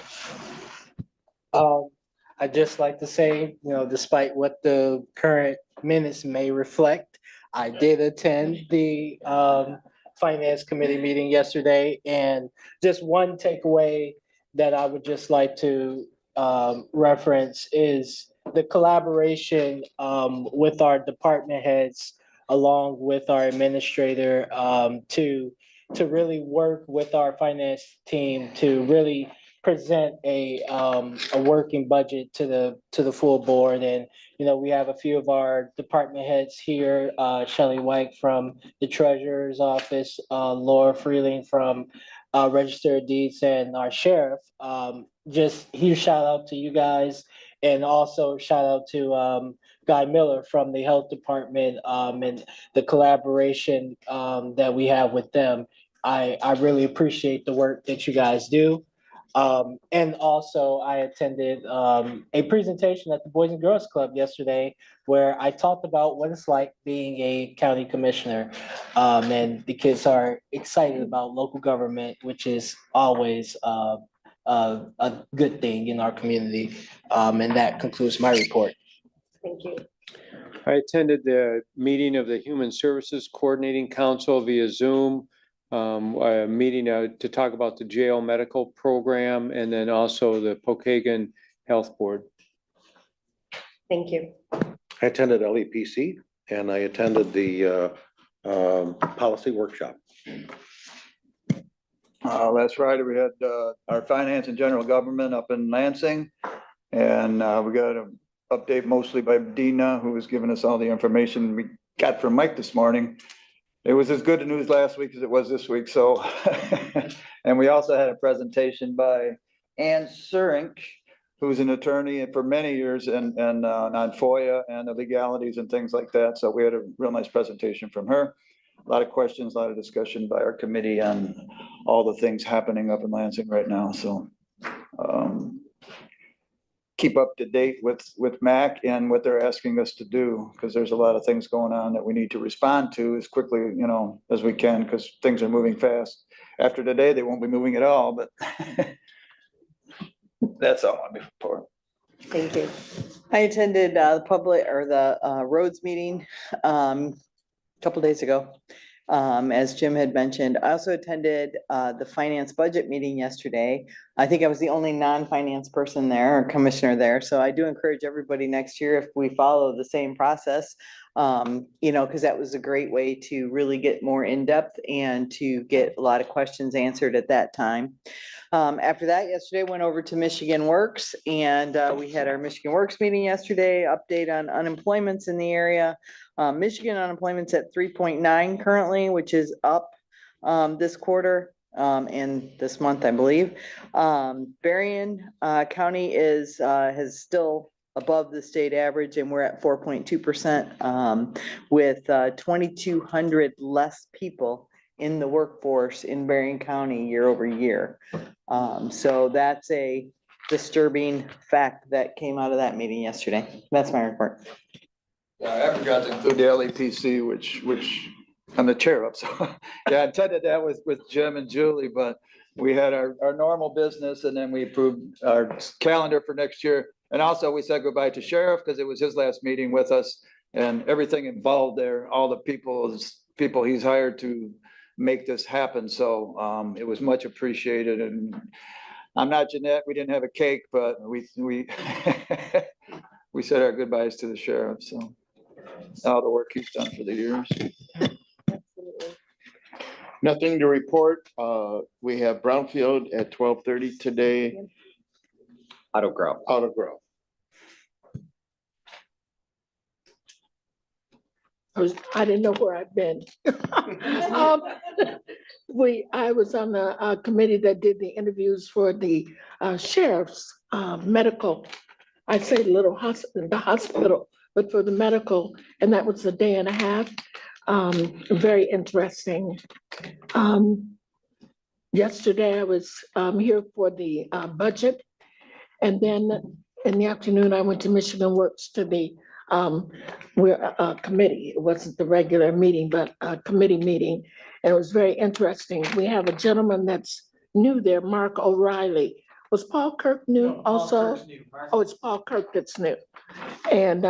I'd just like to say, despite what the current minutes may reflect, I did attend the finance committee meeting yesterday, and just one takeaway that I would just like to reference is the collaboration with our department heads along with our administrator to really work with our finance team to really present a working budget to the full board. And we have a few of our department heads here, Shelley White from the treasurer's office, Laura Freeling from Register of Deeds, and our sheriff. Just huge shout out to you guys, and also shout out to Guy Miller from the health department and the collaboration that we have with them. I really appreciate the work that you guys do. And also I attended a presentation at the Boys and Girls Club yesterday where I talked about what it's like being a county commissioner. And the kids are excited about local government, which is always a good thing in our community. And that concludes my report. Thank you. I attended the meeting of the Human Services Coordinating Council via Zoom. A meeting to talk about the jail medical program and then also the Pokagon Health Board. Thank you. I attended LEPC and I attended the policy workshop. That's right. We had our finance and general government up in Lansing. And we got an update mostly by Dina, who was giving us all the information we got from Mike this morning. It was as good a news last week as it was this week. So, and we also had a presentation by Ann Surink, who's an attorney for many years and on FOIA and the legalities and things like that. So we had a real nice presentation from her. A lot of questions, a lot of discussion by our committee on all the things happening up in Lansing right now. So keep up to date with MAC and what they're asking us to do, because there's a lot of things going on that we need to respond to as quickly, as we can, because things are moving fast. After today, they won't be moving at all, but that's all I'm for. Thank you. I attended the public or the roads meeting a couple days ago. As Jim had mentioned, I also attended the finance budget meeting yesterday. I think I was the only non-finance person there or commissioner there. So I do encourage everybody next year, if we follow the same process, because that was a great way to really get more in-depth and to get a lot of questions answered at that time. After that, yesterday went over to Michigan Works, and we had our Michigan Works meeting yesterday, update on unemployments in the area. Michigan unemployment's at 3.9 currently, which is up this quarter and this month, I believe. Berrien County has still above the state average, and we're at 4.2% with 2,200 less people in the workforce in Berrien County year over year. So that's a disturbing fact that came out of that meeting yesterday. That's my report. I forgot to include the LEPC, which I'm the chair of, so, yeah, I attended that with Jim and Julie, but we had our normal business, and then we approved our calendar for next year. And also, we said goodbye to Sheriff, because it was his last meeting with us, and everything involved there, all the people he's hired to make this happen, so it was much appreciated. And I'm not Jeanette, we didn't have a cake, but we we said our goodbyes to the sheriff, so all the work he's done for the years. Nothing to report. We have Brownfield at 12:30 today. Auto Grow. Auto Grow. I didn't know where I'd been. I was on a committee that did the interviews for the sheriff's medical, I say the hospital, but for the medical, and that was a day and a half. Very interesting. Yesterday I was here for the budget, and then in the afternoon I went to Michigan Works to the we're a committee. It wasn't the regular meeting, but a committee meeting. And it was very interesting. We have a gentleman that's new there, Mark O'Reilly. Was Paul Kirk new also? Oh, it's Paul Kirk that's new. And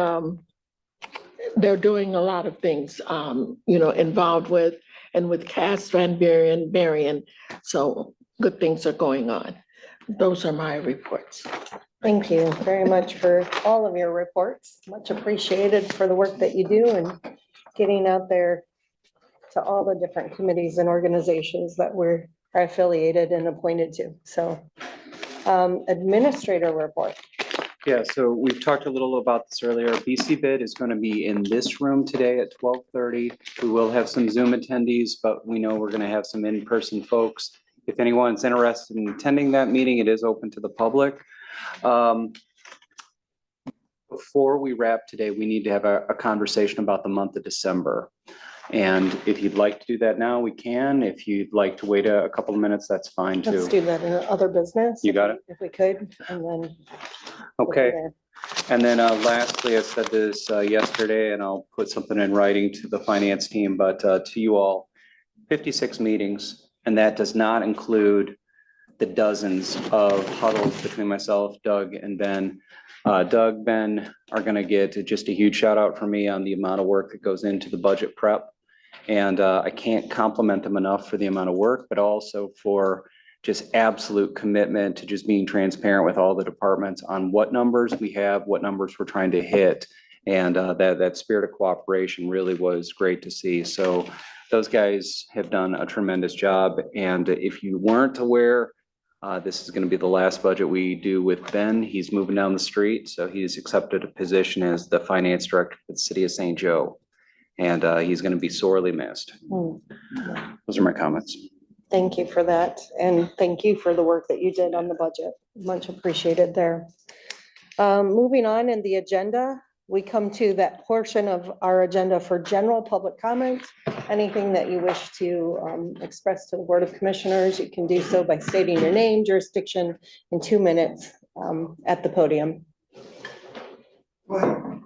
they're doing a lot of things, involved with Cass Van Berrien. So good things are going on. Those are my reports. Thank you very much for all of your reports. Much appreciated for the work that you do and getting out there to all the different committees and organizations that we're affiliated and appointed to. So administrator report. Yeah, so we've talked a little about this earlier. BC Bid is going to be in this room today at 12:30. We will have some Zoom attendees, but we know we're going to have some in-person folks. If anyone's interested in attending that meeting, it is open to the public. Before we wrap today, we need to have a conversation about the month of December. And if you'd like to do that now, we can. If you'd like to wait a couple of minutes, that's fine too. Let's do that in other business. You got it? If we could, and then. Okay. And then lastly, I said this yesterday, and I'll put something in writing to the finance team, but to you all, 56 meetings, and that does not include the dozens of huddles between myself, Doug, and Ben. Doug, Ben are going to get just a huge shout out from me on the amount of work that goes into the budget prep. And I can't compliment them enough for the amount of work, but also for just absolute commitment to just being transparent with all the departments on what numbers we have, what numbers we're trying to hit. And that spirit of cooperation really was great to see. So those guys have done a tremendous job. And if you weren't aware, this is going to be the last budget we do with Ben. He's moving down the street. So he's accepted a position as the finance director for the city of St. Joe. And he's going to be sorely missed. Those are my comments. Thank you for that. And thank you for the work that you did on the budget. Much appreciated there. Moving on in the agenda, we come to that portion of our agenda for general public comments. Anything that you wish to express to the Board of Commissioners, you can do so by stating your name, jurisdiction in 2 minutes at the podium. My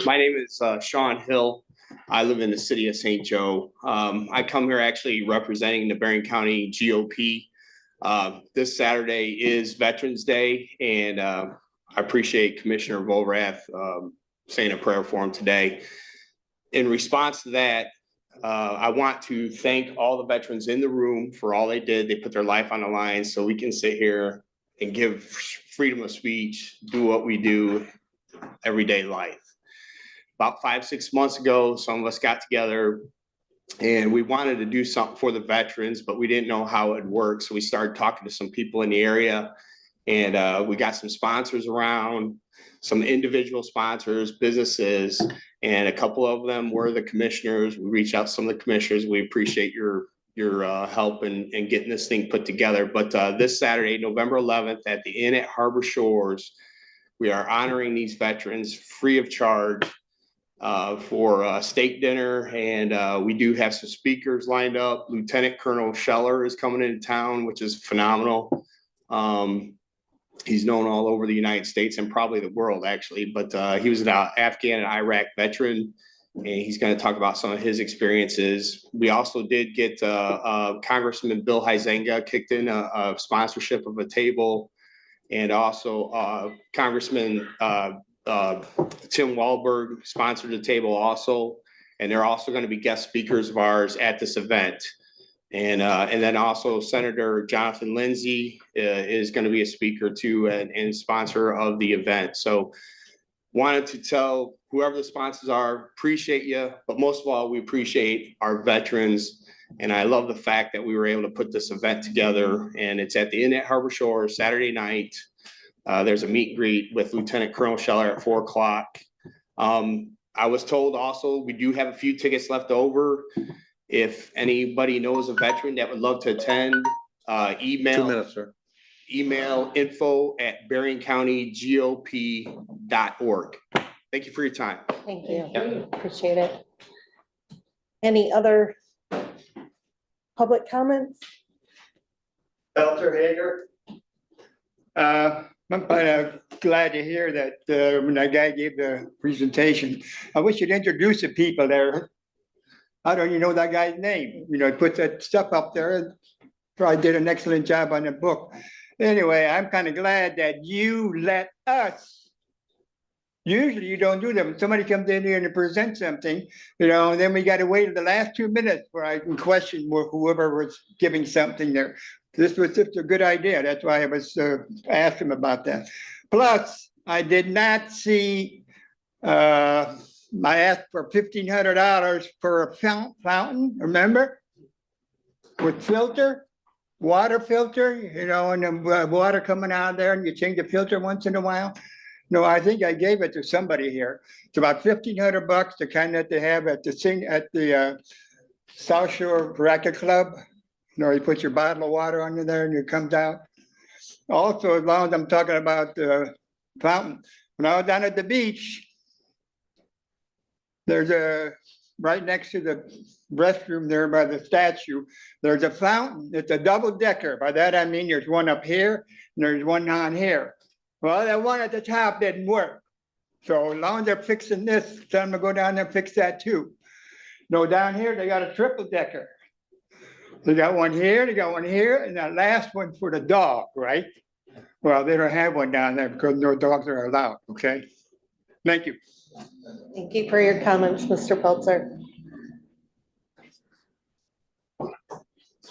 name is Sean Hill. I live in the city of St. Joe. I come here actually representing the Berrien County GOP. This Saturday is Veterans Day, and I appreciate Commissioner Volrath saying a prayer for him today. In response to that, I want to thank all the veterans in the room for all they did. They put their life on the line so we can sit here and give freedom of speech, do what we do everyday life. About 5-6 months ago, some of us got together and we wanted to do something for the veterans, but we didn't know how it worked. So we started talking to some people in the area, and we got some sponsors around, some individual sponsors, businesses, and a couple of them were the commissioners. We reached out to some of the commissioners. We appreciate your help in getting this thing put together. But this Saturday, November 11th, at the Inn at Harbor Shores, we are honoring these veterans free of charge for a steak dinner. And we do have some speakers lined up. Lieutenant Colonel Scheller is coming into town, which is phenomenal. He's known all over the United States and probably the world, actually, but he was an Afghan and Iraq veteran, and he's going to talk about some of his experiences. We also did get Congressman Bill Huizenga kicked in a sponsorship of a table, and also Congressman Tim Walberg sponsored the table also, and they're also going to be guest speakers of ours at this event. And then also Senator Jonathan Lindsay is going to be a speaker too, and sponsor of the event. So wanted to tell whoever the sponsors are, appreciate you, but most of all, we appreciate our veterans. And I love the fact that we were able to put this event together, and it's at the Inn at Harbor Shore Saturday night. There's a meet and greet with Lieutenant Colonel Scheller at 4 o'clock. I was told also we do have a few tickets left over. If anybody knows a veteran that would love to attend, email. 2 minutes, sir. Email info@berriencountygop.org. Thank you for your time. Thank you. Appreciate it. Any other public comments? Belter Hager. I'm kind of glad to hear that when that guy gave the presentation. I wish you'd introduce the people there. I don't even know that guy's name. You know, he put that stuff up there and probably did an excellent job on the book. Anyway, I'm kind of glad that you let us. Usually you don't do that. When somebody comes in here and presents something, you know, and then we got to wait the last 2 minutes where I can question whoever was giving something there. This was just a good idea. That's why I was asked him about that. Plus, I did not see, I asked for $1,500 for a fountain, remember? With filter, water filter, you know, and the water coming out of there, and you change the filter once in a while. No, I think I gave it to somebody here. It's about $1,500, the kind that they have at the South Shore Racket Club. You know, you put your bottle of water under there and it comes out. Also, as long as I'm talking about the fountain, when I was down at the beach, there's right next to the restroom there by the statue, there's a fountain. It's a double decker. By that, I mean, there's one up here and there's one down here. Well, that one at the top didn't work. So as long as they're fixing this, tell them to go down there and fix that too. No, down here, they got a triple decker. They got one here, they got one here, and that last one for the dog, right? Well, they don't have one down there because no dogs are allowed, okay? Thank you. Thank you for your comments, Mr. Peltzer.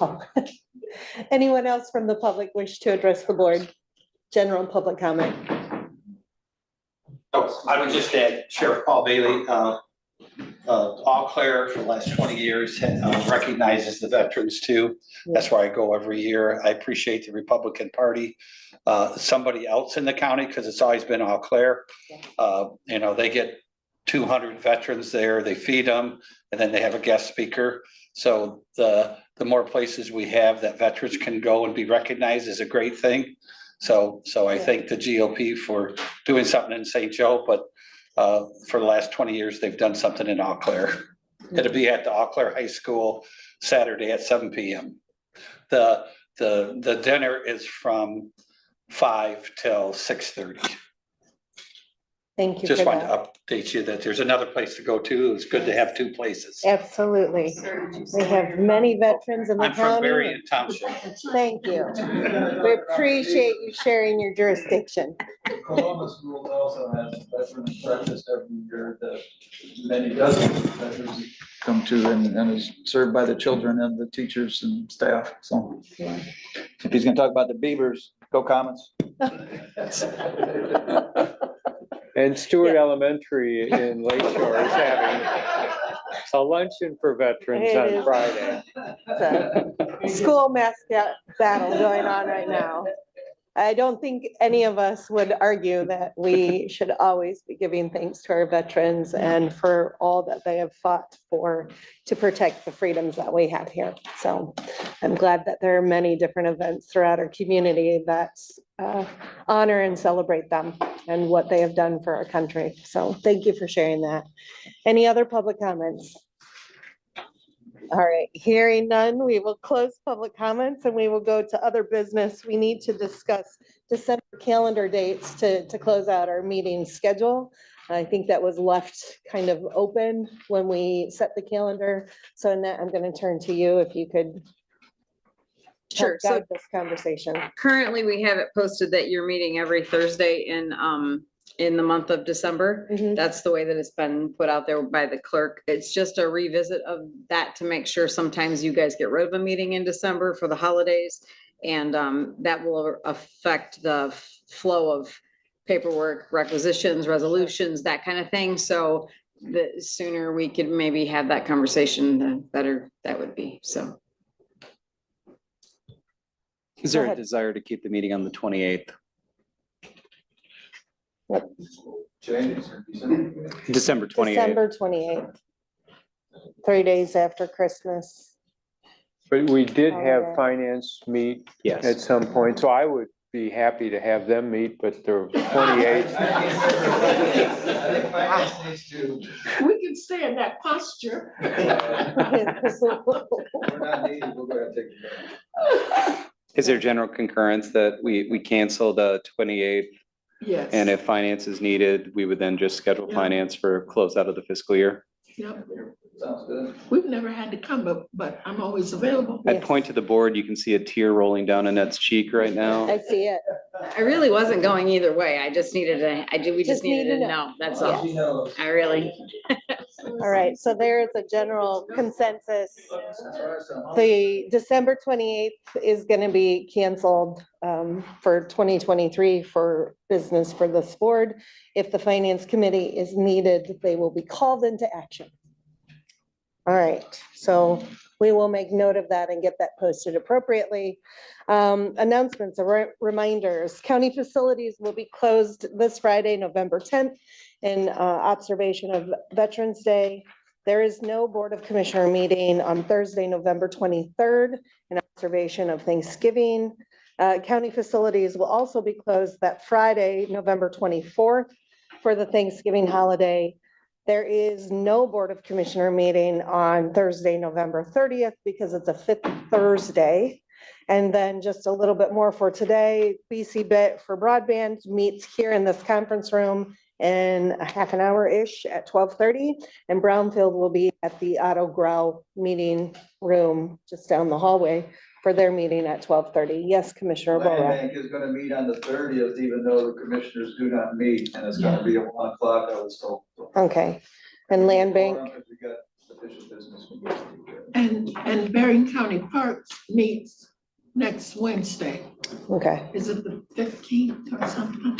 Oh. Anyone else from the public wish to address the board? General public comment. Oh, I would just add Sheriff Paul Bailey, Eau Claire for the last 20 years recognizes the veterans too. That's where I go every year. I appreciate the Republican Party. Somebody else in the county, because it's always been Eau Claire. You know, they get 200 veterans there, they feed them, and then they have a guest speaker. So the more places we have that veterans can go and be recognized is a great thing. So I thank the GOP for doing something in St. Joe, but for the last 20 years, they've done something in Eau Claire. It'll be at the Eau Claire High School Saturday at 7 p.m. The dinner is from 5 till 6:30. Thank you Just for wanted to that. update you that there's another place to go to. It's good to have two places. Absolutely. We have many veterans in the I'm from county. Berrien Township. Thank you. We appreciate you sharing your jurisdiction. Columbus School also has veterans breakfast every year that many dozens of veterans come to and is served by the children and the teachers and staff, so. If he's gonna talk about the Beavers, go Comets. And Stewart Elementary in Lake Shore is having a luncheon for veterans It on is. Friday. It's a school mascot battle going on right now. I don't think any of us would argue that we should always be giving thanks to our veterans and for all that they have fought for to protect the freedoms that we have here. So I'm glad that there are many different events throughout our community that honor and celebrate them and what they have done for our country. So thank you for sharing that. Any other public comments? All right, hearing none, we will close public comments and we will go to other business. We need to discuss December calendar dates to close out our meeting schedule. I think that was left kind of open when we set the calendar. So Annette, I'm going to turn to you if you could help Sure. So guide this conversation. currently we have it posted that you're meeting every Thursday in the month of December. Mhm. That's the way that it's been put out there by the clerk. It's just a revisit of that to make sure sometimes you guys get rid of a meeting in December for the holidays. And that will affect the flow of paperwork, requisitions, resolutions, that kind of thing. So the sooner we could maybe have that conversation, the better that would be. So. Is there Go a ahead. desire to keep the meeting on the 28th? Changes or December? December 28th. December 28th. 3 days after Christmas. But we did have Holiday. finance meet at Yes. some point, so I would be happy to have them meet, but the 28th. I think finance needs to, We can stay in that posture. we're not needed, we're gonna take it. Is there general concurrence that we cancel the 28th? Yes. And if finance is needed, we would then just schedule Yeah. finance for close out of the fiscal year? Yep. Sounds good. We've never had to come, but I'm always available. I'd point to the board. You can see a tear rolling down Annette's cheek right now. I see it. I really wasn't going either way. I just needed we Just just needed need to to know. know. That's Well, all. she knows. I really, All right, so there is a general consensus. The December 28th is going to be canceled for 2023 for business for this board. If the finance committee is needed, they will be called into action. All right, so we will make note of that and get that posted appropriately. Announcements or reminders, county facilities will be closed this Friday, November 10th in observation of Veterans Day. There is no Board of Commissioner meeting on Thursday, November 23rd in observation of Thanksgiving. County facilities will also be closed that Friday, November 24th for the Thanksgiving holiday. There is no Board of Commissioner meeting on Thursday, November 30th, because it's a fifth Thursday. And then just a little bit more for today, BC Bit for broadband meets here in this conference room in a half an hour-ish at 12:30. And Brownfield will be at the Otto Grau meeting room just down the hallway for their meeting at 12:30. Yes, Commissioner Land Bora. Bank is gonna meet on the 30th, even though the commissioners do not meet, and it's gonna be at 1 o'clock, I was told. Okay, and Land Bank, Because we got official business. we need to do. And Berrien County Parks meets next Wednesday. okay. Is it the 15th or something?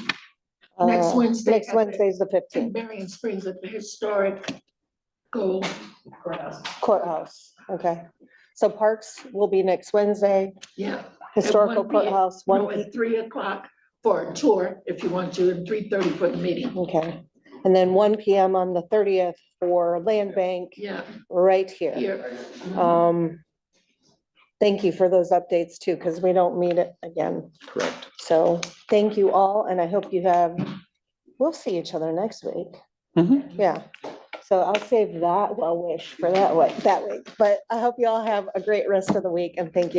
Next Wednesday. Next Wednesday is the In 15th, Berrien Springs at the historic Gold courthouse, okay. So Parks will be next Wednesday, Yeah. Historical 1 p.m. Courthouse, No, 1 at 3 o'clock for a tour if you want to, and 3:30 for the meeting. okay. And then 1 PM on the 30th for Land Bank, Yeah, right here. here. Thank you for those updates too, because we don't meet it again. Correct. So thank you all, and I hope you have, we'll see each other next week. Yeah, so I'll save that well wish for that week, but I hope you all have a great rest of the week and thank you.